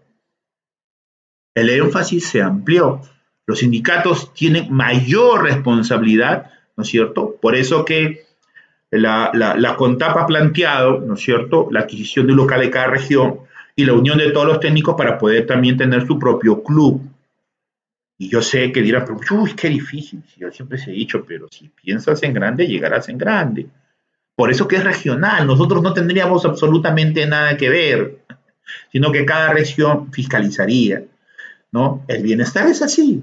El énfasis se amplió. Los sindicatos tienen mayor responsabilidad, ¿no es cierto? Por eso que la CONTAP ha planteado, ¿no es cierto?, la adquisición de un local de cada región y la unión de todos los técnicos para poder también tener su propio club. Y yo sé que dirán, pero uy, qué difícil. Yo siempre se he dicho, pero si piensas en grande, llegarás en grande. Por eso que es regional. Nosotros no tendríamos absolutamente nada que ver, sino que cada región fiscalizaría, ¿no? El bienestar es así.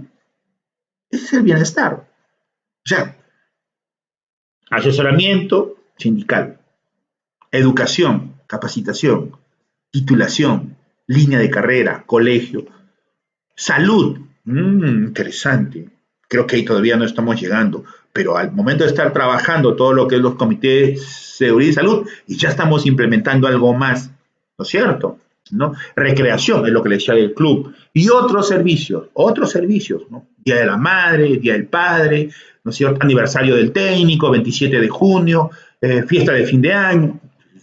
Ese es el bienestar. O sea, asesoramiento sindical, educación, capacitación, titulación, línea de carrera, colegio, salud. Interesante. Creo que ahí todavía no estamos llegando, pero al momento de estar trabajando todo lo que es los comités de seguridad y salud, y ya estamos implementando algo más, ¿no es cierto? ¿No? Recreación es lo que le decía del club, y otros servicios, ¿no? Día de la Madre, Día del Padre, ¿no es cierto?, aniversario del técnico, 27 de junio, fiesta de fin de año.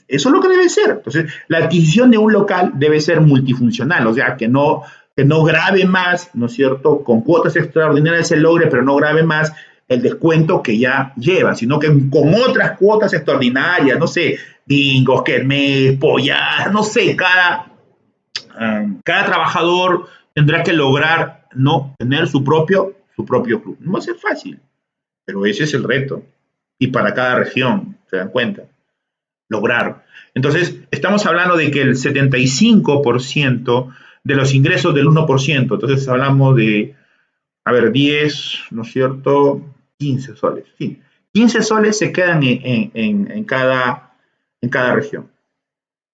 Eso es lo que debe ser. Entonces, la adquisición de un local debe ser multifuncional, o sea, que no grave más, ¿no es cierto?, con cuotas extraordinarias se logre, pero no grave más el descuento que ya lleva, sino que con otras cuotas extraordinarias, no sé, bingos, kermés, pollas, no sé, cada trabajador tendrá que lograr, ¿no?, tener su propio club. No va a ser fácil, pero ese es el reto. Y para cada región, ¿se dan cuenta? Lograr. Entonces, estamos hablando de que el 75% de los ingresos del 1%, entonces hablamos de, 10, ¿no es cierto?, 15 soles. Sí, 15 soles se quedan en cada región.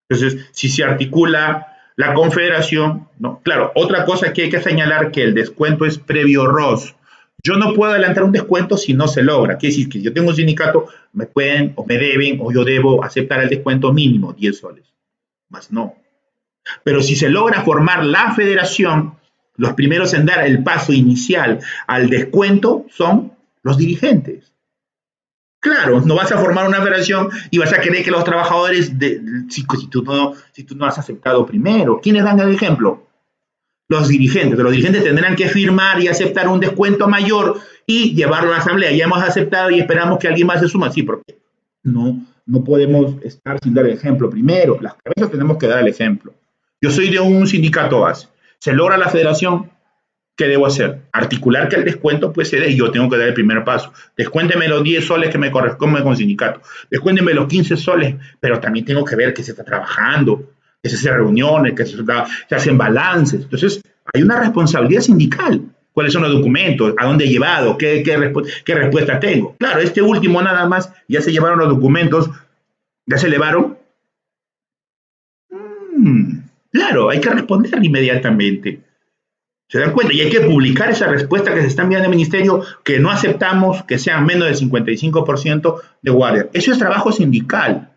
Entonces, si se articula la confederación, ¿no? Claro, otra cosa que hay que señalar que el descuento es previo ROS. Yo no puedo adelantar un descuento si no se logra. Quiere decir que si yo tengo un sindicato, me pueden o me deben o yo debo aceptar el descuento mínimo, 10 soles. Más no. Pero si se logra formar la federación, los primeros en dar el paso inicial al descuento son los dirigentes. Claro, no vas a formar una federación y vas a querer que los trabajadores, si tú no has aceptado primero. ¿Quiénes dan el ejemplo? Los dirigentes. Los dirigentes tendrán que firmar y aceptar un descuento mayor y llevarlo a la asamblea. Ya hemos aceptado y esperamos que alguien más se suma. Sí, porque no podemos estar sin dar el ejemplo primero. Las cabezas tenemos que dar el ejemplo. Yo soy de un sindicato base. Se logra la federación. ¿Qué debo hacer? Articular que el descuento pues se dé y yo tengo que dar el primer paso. Descuénteme los 10 soles que me corresponden con el sindicato. Descuénteme los 15 soles, pero también tengo que ver que se está trabajando, que se hacen reuniones, que se hacen balances. Entonces, hay una responsabilidad sindical. ¿Cuáles son los documentos? ¿A dónde he llevado? ¿Qué respuesta tengo? Claro, este último nada más, ya se llevaron los documentos, ya se elevaron. Claro, hay que responder inmediatamente. ¿Se dan cuenta? Y hay que publicar esa respuesta que se está enviando al ministerio, que no aceptamos que sean menos del 55% de guardia. Eso es trabajo sindical.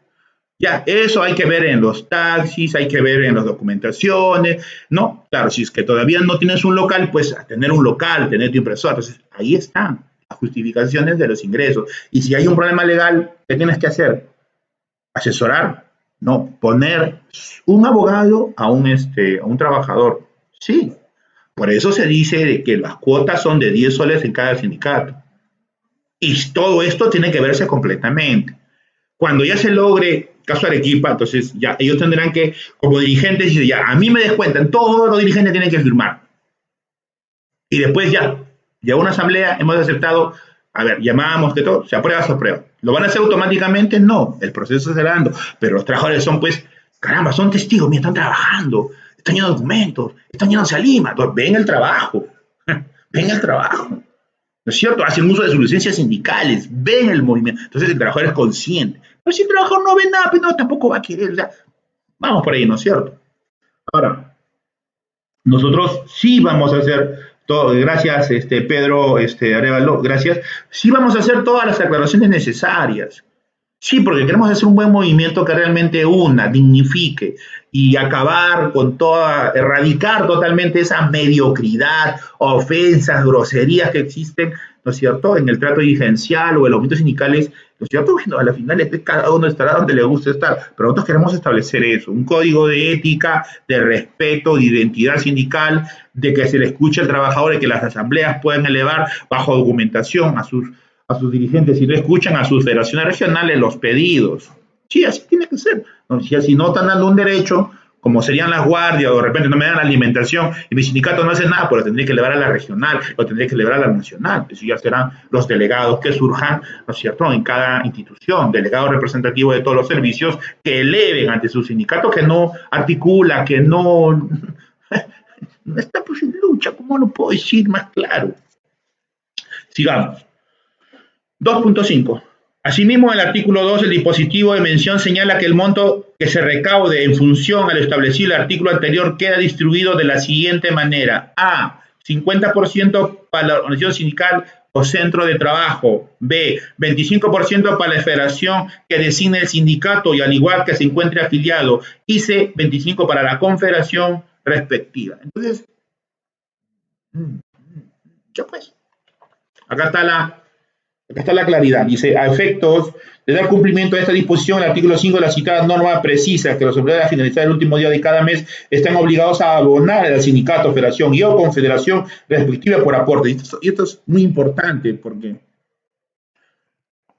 Ya, eso hay que ver en los taxis, hay que ver en las documentaciones, ¿no? Claro, si es que todavía no tienes un local, pues a tener un local, tener tu impresora. Entonces, ahí están las justificaciones de los ingresos. Y si hay un problema legal, ¿qué tienes que hacer? Asesorar, no, poner un abogado a un trabajador. Sí, por eso se dice que las cuotas son de 10 soles en cada sindicato. Y todo esto tiene que verse completamente. Cuando ya se logre, caso Arequipa, entonces ya ellos tendrán que, como dirigentes, decir, ya, a mí me descuentan, todos los dirigentes tienen que firmar. Y después ya una asamblea, hemos aceptado, a ver, llamamos que todo, se aprueba, se aprueba. ¿Lo van a hacer automáticamente? No, el proceso se dando, pero los trabajadores son pues, caramba, son testigos, mira, están trabajando, están llenos de documentos, están llenos de Lima, ven el trabajo, ven el trabajo. ¿No es cierto? Hacen uso de sus licencias sindicales, ven el movimiento. Entonces el trabajador es consciente. Pero si el trabajador no ve nada, pues no, tampoco va a querer. O sea, vamos por ahí, ¿no es cierto? Ahora, nosotros sí vamos a hacer todo, gracias Pedro Arevalo, gracias, sí vamos a hacer todas las aclaraciones necesarias. Sí, porque queremos hacer un buen movimiento que realmente una, dignifique y acabar con toda, erradicar totalmente esa mediocridad, ofensas, groserías que existen, ¿no es cierto?, en el trato dirigencial o en los movimientos sindicales, ¿no es cierto? Bueno, a la final cada uno estará donde le guste estar, pero nosotros queremos establecer eso, un código de ética, de respeto, de identidad sindical, de que se le escuche al trabajador y que las asambleas puedan elevar bajo documentación a sus dirigentes y no escuchan a sus federaciones regionales los pedidos. Sí, así tiene que ser. ¿No? Si no están dando un derecho, como serían las guardias, o de repente no me dan la alimentación y mi sindicato no hace nada, pues lo tendré que elevar a la regional, lo tendré que elevar a la nacional. Eso ya serán los delegados que surjan, ¿no es cierto?, en cada institución, delegados representativos de todos los servicios que eleven ante su sindicato que no articula, que no está pues en lucha, ¿cómo lo puedo decir más claro? Sigamos. 2.5. Asimismo, en el artículo 2, el dispositivo de mención señala que el monto que se recaude en función a lo establecido en el artículo anterior queda distribuido de la siguiente manera. A. 50% para la organización sindical o centro de trabajo. B. 25% para la federación que designe el sindicato y al igual que se encuentre afiliado. Y C. 25% para la confederación respectiva. Entonces, ya pues, acá está la claridad. Dice, a efectos de dar cumplimiento a esta disposición, el artículo 5 de la citada norma precisa que los empleados a finalizar el último día de cada mes están obligados a abonar al sindicato, federación y o confederación respectiva por aporte. Y esto es muy importante porque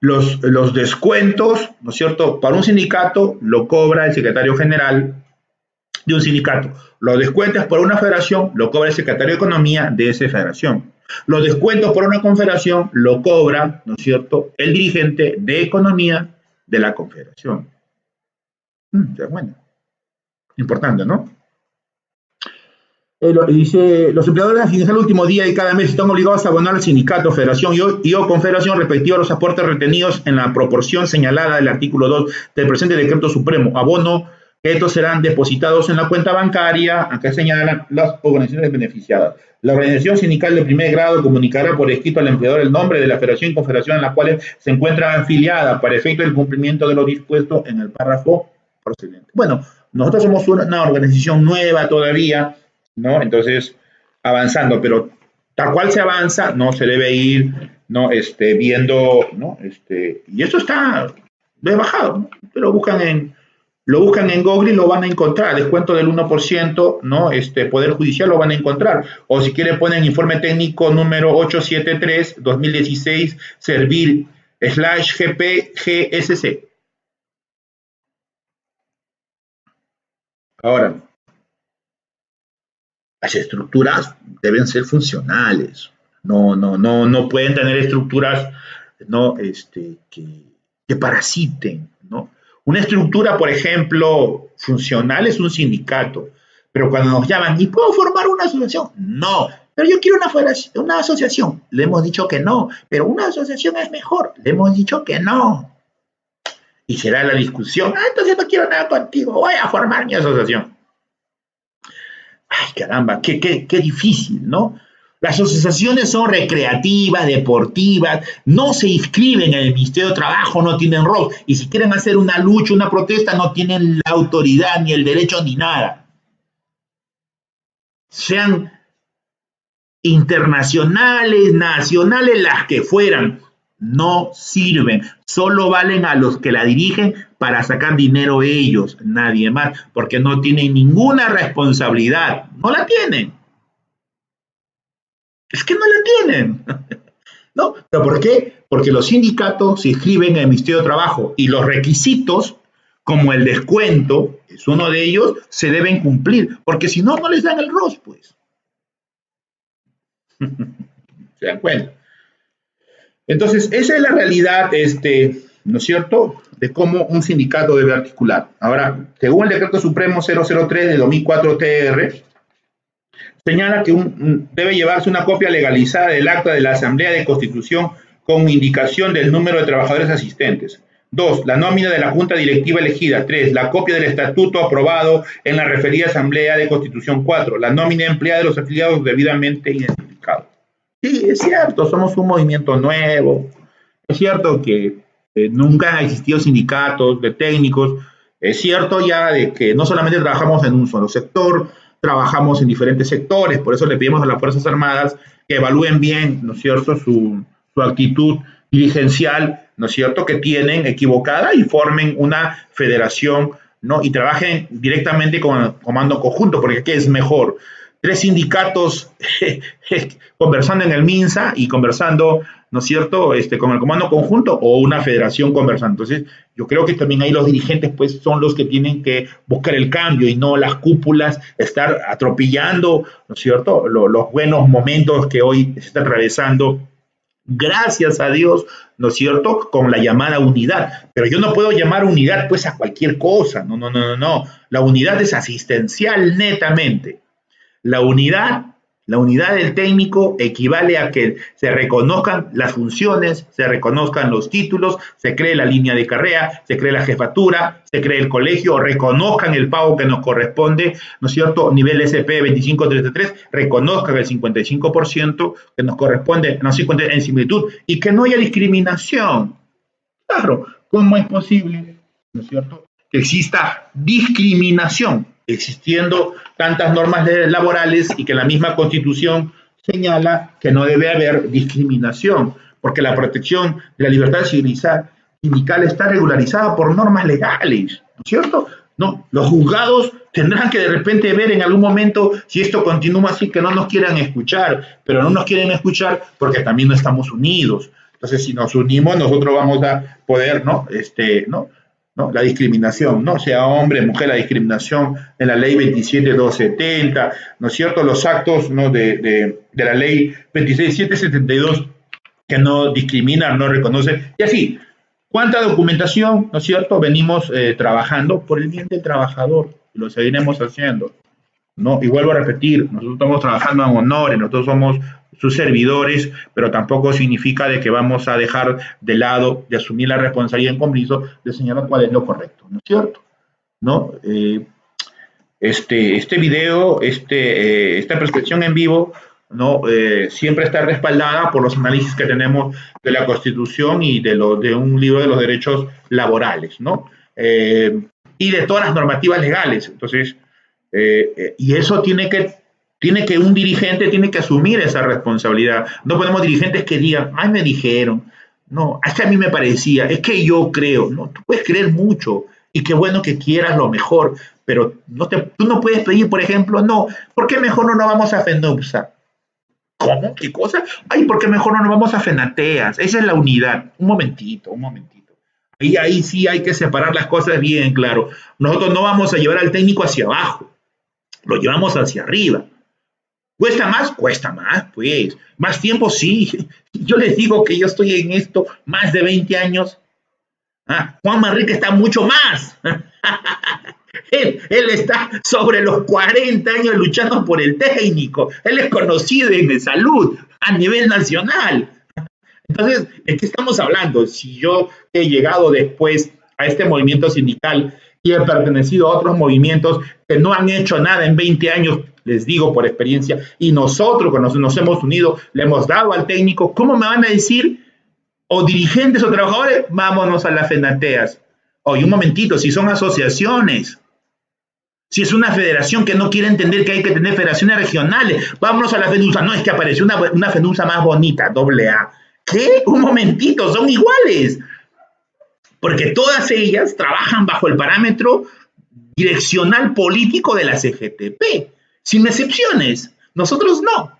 los descuentos, ¿no es cierto?, para un sindicato lo cobra el secretario general de un sindicato. Los descuentos por una federación lo cobra el secretario de Economía de esa federación. Los descuentos por una confederación lo cobra, ¿no es cierto?, el dirigente de Economía de la confederación. Bueno, importante, ¿no? Dice, los empleadores a finalizar el último día de cada mes están obligados a abonar al sindicato, federación y o confederación respectivo a los aportes retenidos en la proporción señalada del artículo 2 del presente decreto supremo. Abono que estos serán depositados en la cuenta bancaria, acá señalan las organizaciones beneficiadas. La organización sindical de primer grado comunicará por escrito al empleador el nombre de la federación y confederación en las cuales se encuentra afiliada para efecto del cumplimiento de lo dispuesto en el párrafo procedente. Bueno, nosotros somos una organización nueva todavía, ¿no? Entonces, avanzando, pero tal cual se avanza, no se debe ir, ¿no? Viendo, ¿no? Y esto está de bajado, ¿no? Lo buscan en Google y lo van a encontrar, descuento del 1%, ¿no? Poder Judicial lo van a encontrar. O si quieren ponen informe técnico número 873-2016, servir /GPGSC. Ahora, las estructuras deben ser funcionales. No pueden tener estructuras, ¿no? que parasiten, ¿no? Una estructura, por ejemplo, funcional es un sindicato, pero cuando nos llaman, ¿y puedo formar una asociación? No, pero yo quiero una asociación. Le hemos dicho que no, pero una asociación es mejor. Le hemos dicho que no. Y será la discusión, entonces no quiero nada contigo, voy a formar mi asociación. Ay, caramba, qué difícil, ¿no? Las asociaciones son recreativas, deportivas, no se inscriben en el Ministerio de Trabajo, no tienen rol. Y si quieren hacer una lucha, una protesta, no tienen la autoridad, ni el derecho, ni nada. Sean internacionales, nacionales, las que fueran, no sirven. Solo valen a los que la dirigen para sacar dinero ellos, nadie más, porque no tienen ninguna responsabilidad. No la tienen. Es que no la tienen. ¿No? ¿Pero por qué? Porque los sindicatos se inscriben en el Ministerio de Trabajo y los requisitos, como el descuento, es uno de ellos, se deben cumplir, porque si no, no les dan el ROS, pues. ¿Se dan cuenta? Entonces, esa es la realidad, ¿no es cierto?, de cómo un sindicato debe articular. Ahora, según el Decreto Supremo 003 de 2004 TR, señala que debe llevarse una copia legalizada del acta de la Asamblea de Constitución con indicación del número de trabajadores asistentes. 2. La nómina de la Junta Directiva elegida. 3. La copia del estatuto aprobado en la referida Asamblea de Constitución. 4. La nómina empleada de los afiliados debidamente identificados. Sí, es cierto, somos un movimiento nuevo. Es cierto que nunca han existido sindicatos de técnicos. Es cierto ya de que no solamente trabajamos en un solo sector, trabajamos en diferentes sectores, por eso le pedimos a las Fuerzas Armadas que evalúen bien, ¿no es cierto?, su actitud dirigencial, ¿no es cierto?, que tienen equivocada y formen una federación, ¿no?, y trabajen directamente con el comando conjunto, porque ¿qué es mejor? 3 sindicatos conversando en el MINSA y conversando, ¿no es cierto?, con el comando conjunto, o una federación conversando. Entonces, yo creo que también ahí los dirigentes pues son los que tienen que buscar el cambio y no las cúpulas estar atropellando, ¿no es cierto?, los buenos momentos que hoy se está atravesando, gracias a Dios, ¿no es cierto?, con la llamada unidad. Pero yo no puedo llamar unidad pues a cualquier cosa, no. La unidad es asistencial netamente. La unidad del técnico equivale a que se reconozcan las funciones, se reconozcan los títulos, se cree la línea de carrera, se cree la jefatura, se cree el colegio, reconozcan el pago que nos corresponde, ¿no es cierto?, nivel SP 2533, reconozcan el 55% que nos corresponde, no 50 en similitud, y que no haya discriminación. Claro, ¿cómo es posible, ¿no es cierto?, que exista discriminación, existiendo tantas normas laborales y que la misma Constitución señala que no debe haber discriminación, porque la protección de la libertad sindical está regularizada por normas legales, ¿no es cierto? No, los juzgados tendrán que de repente ver en algún momento si esto continúa así, que no nos quieran escuchar, pero no nos quieren escuchar porque también no estamos unidos. Entonces, si nos unimos, nosotros vamos a poder, ¿no? ¿No? La discriminación, ¿no? Sea hombre, mujer, la discriminación en la ley 27270, ¿no es cierto? Los actos, ¿no?, de la ley 26772 que no discriminan, no reconocen, y así. ¿Cuánta documentación, ¿no es cierto?, venimos trabajando por el bien del trabajador? Y lo seguiremos haciendo, ¿no? Y vuelvo a repetir, nosotros estamos trabajando en honores, nosotros somos sus servidores, pero tampoco significa de que vamos a dejar de lado, de asumir la responsabilidad en compromiso de señalar cuál es lo correcto, ¿no es cierto? ¿No? Este video, esta prescripción en vivo, ¿no?, siempre está respaldada por los análisis que tenemos de la Constitución y de un libro de los derechos laborales, ¿no? Y de todas las normativas legales. Entonces, y eso tiene que un dirigente tiene que asumir esa responsabilidad. No podemos dirigentes que digan, ay, me dijeron, no, es que a mí me parecía, es que yo creo, no, tú puedes creer mucho y qué bueno que quieras lo mejor, pero tú no puedes pedir, por ejemplo, no, ¿por qué mejor no nos vamos a FENUPSA? ¿Cómo? ¿Qué cosa? Ay, ¿por qué mejor no nos vamos a FENATEAS? Esa es la unidad. Un momentito. Ahí sí hay que separar las cosas bien, claro. Nosotros no vamos a llevar al técnico hacia abajo, lo llevamos hacia arriba. ¿Cuesta más? Cuesta más, pues. ¿Más tiempo? Sí. Yo les digo que yo estoy en esto más de 20 años. Juan Manrique está mucho más. Él está sobre los 40 años luchando por el técnico. Él es conocido en salud a nivel nacional. Entonces, ¿de qué estamos hablando? Si yo he llegado después a este movimiento sindical y he pertenecido a otros movimientos que no han hecho nada en 20 años, les digo por experiencia, y nosotros que nos hemos unido, le hemos dado al técnico, ¿cómo me van a decir, o dirigentes o trabajadores, vámonos a las FENATEAS? Oye, un momentito, si son asociaciones, si es una federación que no quiere entender que hay que tener federaciones regionales, vámonos a la FENUSA. No, es que apareció una FENUSA más bonita, AA. ¿Qué? Un momentito, son iguales. Porque todas ellas trabajan bajo el parámetro direccional político de la CGTP, sin excepciones. Nosotros no.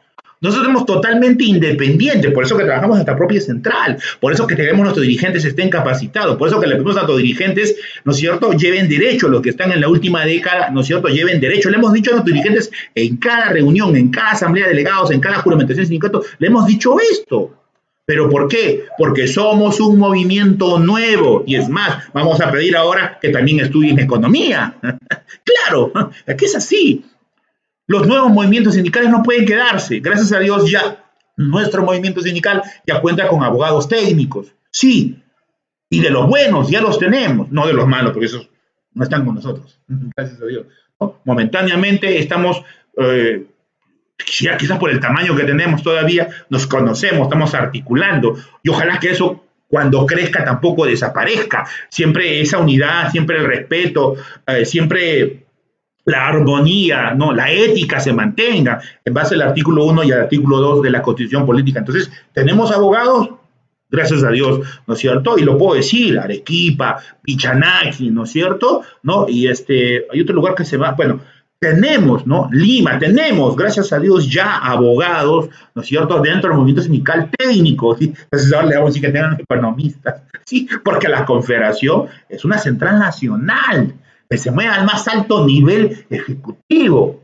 Nosotros somos totalmente independientes, por eso que trabajamos en nuestra propia central, por eso que queremos que nuestros dirigentes estén capacitados, por eso que le pedimos a nuestros dirigentes, ¿no es cierto?, lleven derecho, los que están en la última década, ¿no es cierto?, lleven derecho. Le hemos dicho a nuestros dirigentes en cada reunión, en cada asamblea de delegados, en cada juramentación de sindicato, le hemos dicho esto. ¿Pero por qué? Porque somos un movimiento nuevo, y es más, vamos a pedir ahora que también estudien economía. Claro, es que es así. Los nuevos movimientos sindicales no pueden quedarse. Gracias a Dios ya nuestro movimiento sindical ya cuenta con abogados técnicos. Sí, y de los buenos ya los tenemos, no de los malos, porque esos no están con nosotros. Gracias a Dios. ¿No? Momentáneamente estamos, quizás por el tamaño que tenemos todavía, nos conocemos, estamos articulando. Y ojalá que eso cuando crezca tampoco desaparezca. Siempre esa unidad, siempre el respeto, siempre la armonía, ¿no?, la ética se mantenga en base al artículo 1 y al artículo 2 de la Constitución Política. Entonces, tenemos abogados, gracias a Dios, ¿no es cierto? Y lo puedo decir, Arequipa, Pichanaki, ¿no es cierto? ¿No? Y hay otro lugar que se va, bueno, tenemos, ¿no? Lima, tenemos, gracias a Dios, ya abogados, ¿no es cierto?, dentro del movimiento sindical técnico, ¿sí? Entonces ahora le vamos a decir que tengan economistas, ¿sí? Porque la Confederación es una central nacional, que se mueve al más alto nivel ejecutivo.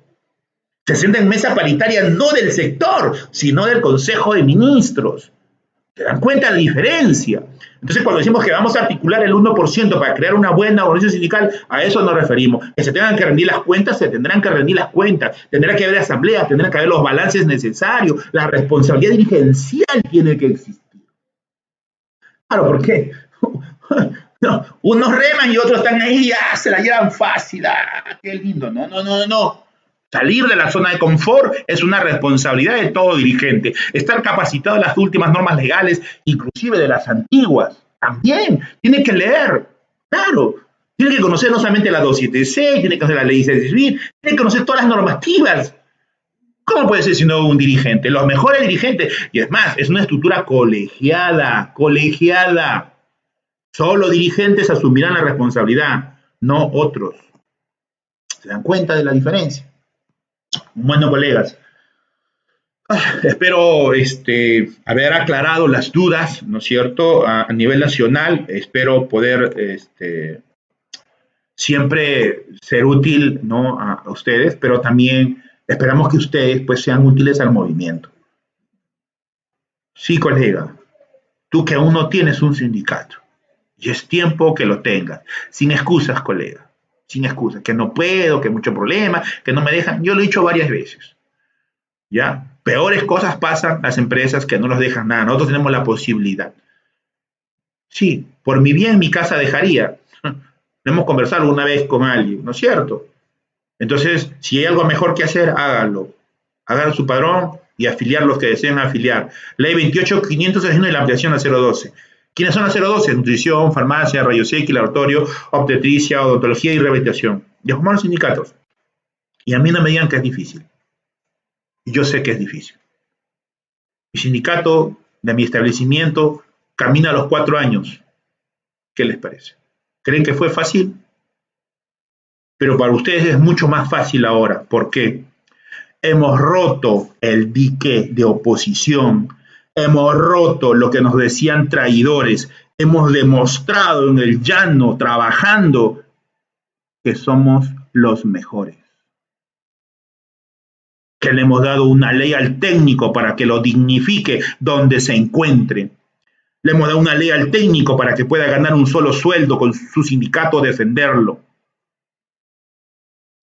Se sienta en mesa paritaria no del sector, sino del Consejo de Ministros. ¿Se dan cuenta de la diferencia? Entonces, cuando decimos que vamos a articular el 1% para crear una buena organización sindical, a eso nos referimos. Que se tengan que rendir las cuentas, se tendrán que rendir las cuentas. Tendrá que haber asambleas, tendrá que haber los balances necesarios. La responsabilidad dirigencial tiene que existir. Claro, ¿por qué? No, unos reman y otros están ahí, se la llevan fácil, qué lindo. No. Salir de la zona de confort es una responsabilidad de todo dirigente. Estar capacitado en las últimas normas legales, inclusive de las antiguas, también. Tiene que leer, claro. Tiene que conocer no solamente la 276, tiene que conocer la ley civil, tiene que conocer todas las normativas. ¿Cómo puede ser si no un dirigente? Los mejores dirigentes, y es más, es una estructura colegiada. Solo dirigentes asumirán la responsabilidad, no otros. ¿Se dan cuenta de la diferencia? Bueno, colegas, espero haber aclarado las dudas, ¿no es cierto?, a nivel nacional. Espero poder siempre ser útil, ¿no?, a ustedes, pero también esperamos que ustedes pues sean útiles al movimiento. Sí, colega, tú que aún no tienes un sindicato, y es tiempo que lo tengas, sin excusas, colega, sin excusas, que no puedo, que hay mucho problema, que no me dejan. Yo lo he dicho varias veces, ¿ya? Peores cosas pasan las empresas que no nos dejan nada. Nosotros tenemos la posibilidad. Sí, por mi bien mi casa dejaría. Hemos conversado alguna vez con alguien, ¿no es cierto? Entonces, si hay algo mejor que hacer, háganlo. Hagan su padrón y afiliar los que deseen afiliar. Ley 28.561 y la ampliación a 012. ¿Quiénes son las 012? Nutrición, farmacia, rayos X, laboratorio, obstetricia, odontología y rehabilitación. Y formar los sindicatos. Y a mí no me digan que es difícil. Y yo sé que es difícil. Mi sindicato de mi establecimiento camina a los 4 años. ¿Qué les parece? ¿Creen que fue fácil? Pero para ustedes es mucho más fácil ahora. ¿Por qué? Hemos roto el dique de oposición. Hemos roto lo que nos decían traidores. Hemos demostrado en el llano, trabajando, que somos los mejores. Que le hemos dado una ley al técnico para que lo dignifique donde se encuentre. Le hemos dado una ley al técnico para que pueda ganar un solo sueldo con su sindicato, defenderlo.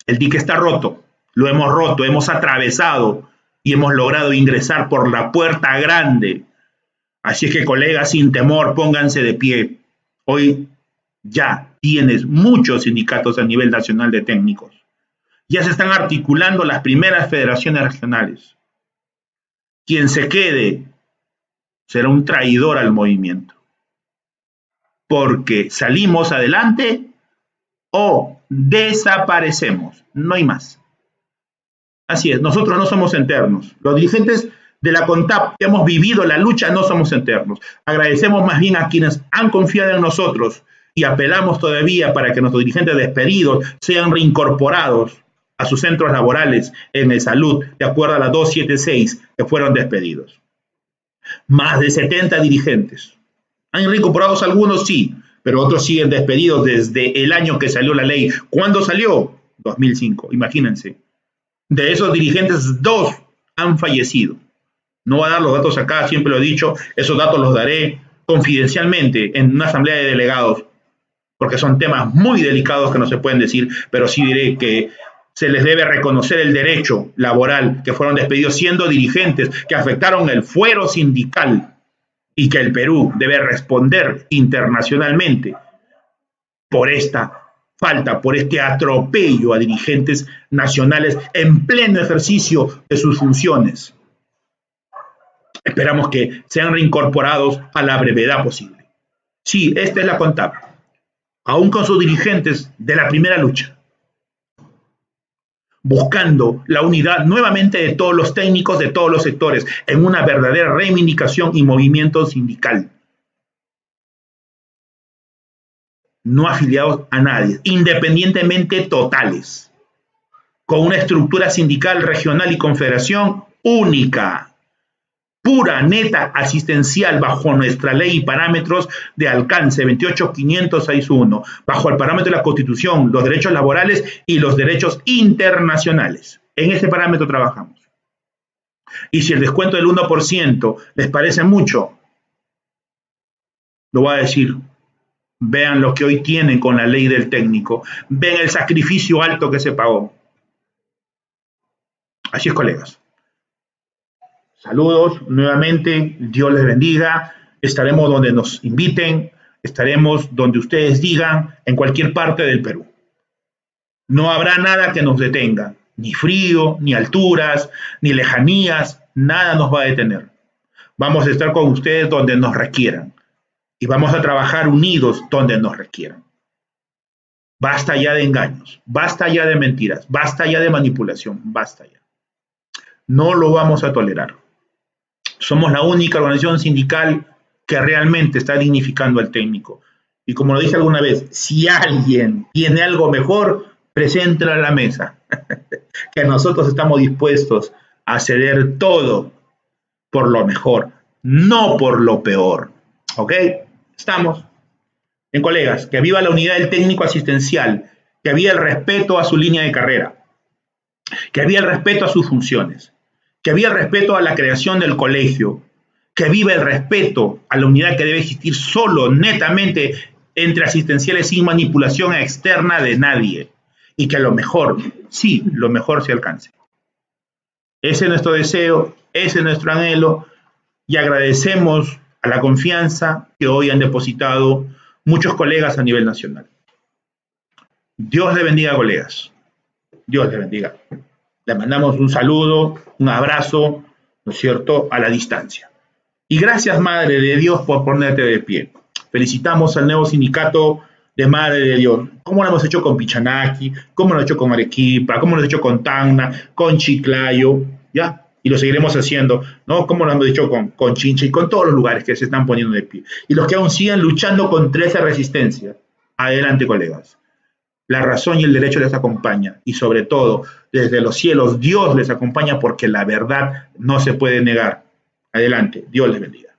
El dique está roto. Lo hemos roto, hemos atravesado y hemos logrado ingresar por la puerta grande. Así es que, colegas, sin temor, pónganse de pie. Hoy ya tienes muchos sindicatos a nivel nacional de técnicos. Ya se están articulando las primeras federaciones regionales. Quien se quede será un traidor al movimiento. Porque salimos adelante o desaparecemos. No hay más. Así es, nosotros no somos eternos. Los dirigentes de la CONTAP que hemos vivido la lucha no somos eternos. Agradecemos más bien a quienes han confiado en nosotros y apelamos todavía para que nuestros dirigentes despedidos sean reincorporados a sus centros laborales en el salud, de acuerdo a la 276 que fueron despedidos. Más de 70 dirigentes. ¿Han reincorporado algunos? Sí, pero otros siguen despedidos desde el año que salió la ley. ¿Cuándo salió? 2005, imagínense. De esos dirigentes, 2 han fallecido. No voy a dar los datos acá, siempre lo he dicho, esos datos los daré confidencialmente en una asamblea de delegados, porque son temas muy delicados que no se pueden decir, pero sí diré que se les debe reconocer el derecho laboral que fueron despedidos siendo dirigentes que afectaron el fuero sindical y que el Perú debe responder internacionalmente por esta falta, por este atropello a dirigentes nacionales en pleno ejercicio de sus funciones. Esperamos que sean reincorporados a la brevedad posible. Sí, esta es la CONTAP, aún con sus dirigentes de la primera lucha, buscando la unidad nuevamente de todos los técnicos de todos los sectores en una verdadera reivindicación y movimiento sindical. No afiliados a nadie, independientemente totales, con una estructura sindical regional y confederación única, pura, neta, asistencial, bajo nuestra ley y parámetros de alcance 28561, bajo el parámetro de la Constitución, los derechos laborales y los derechos internacionales. En ese parámetro trabajamos. Y si el descuento del 1% les parece mucho, lo voy a decir. Vean lo que hoy tienen con la ley del técnico. Ven el sacrificio alto que se pagó. Así es, colegas. Saludos nuevamente. Dios les bendiga. Estaremos donde nos inviten. Estaremos donde ustedes digan, en cualquier parte del Perú. No habrá nada que nos detenga. Ni frío, ni alturas, ni lejanías. Nada nos va a detener. Vamos a estar con ustedes donde nos requieran. Y vamos a trabajar unidos donde nos requieran. Basta ya de engaños, basta ya de mentiras, basta ya de manipulación, basta ya. No lo vamos a tolerar. Somos la única organización sindical que realmente está dignificando al técnico. Y como lo dije alguna vez, si alguien tiene algo mejor, preséntelo a la mesa. Que nosotros estamos dispuestos a ceder todo por lo mejor, no por lo peor. ¿Ok? Estamos. En colegas, que viva la unidad del técnico asistencial, que viva el respeto a su línea de carrera, que viva el respeto a sus funciones, que viva el respeto a la creación del colegio, que viva el respeto a la unidad que debe existir solo, netamente, entre asistenciales sin manipulación externa de nadie, y que lo mejor, sí, lo mejor se alcance. Ese es nuestro deseo, ese es nuestro anhelo, y agradecemos a la confianza que hoy han depositado muchos colegas a nivel nacional. Dios le bendiga, colegas. Dios le bendiga. Le mandamos un saludo, un abrazo, ¿no es cierto?, a la distancia. Y gracias, Madre de Dios, por ponerte de pie. Felicitamos al nuevo sindicato de Madre de Dios. ¿Cómo lo hemos hecho con Pichanaki? ¿Cómo lo hemos hecho con Arequipa? ¿Cómo lo hemos hecho con Tacna? ¿Con Chiclayo? ¿Ya? Y lo seguiremos haciendo, ¿no? Como lo hemos dicho con Chincha y con todos los lugares que se están poniendo de pie. Y los que aún siguen luchando contra esa resistencia. Adelante, colegas. La razón y el derecho les acompaña. Y sobre todo, desde los cielos, Dios les acompaña porque la verdad no se puede negar. Adelante. Dios les bendiga.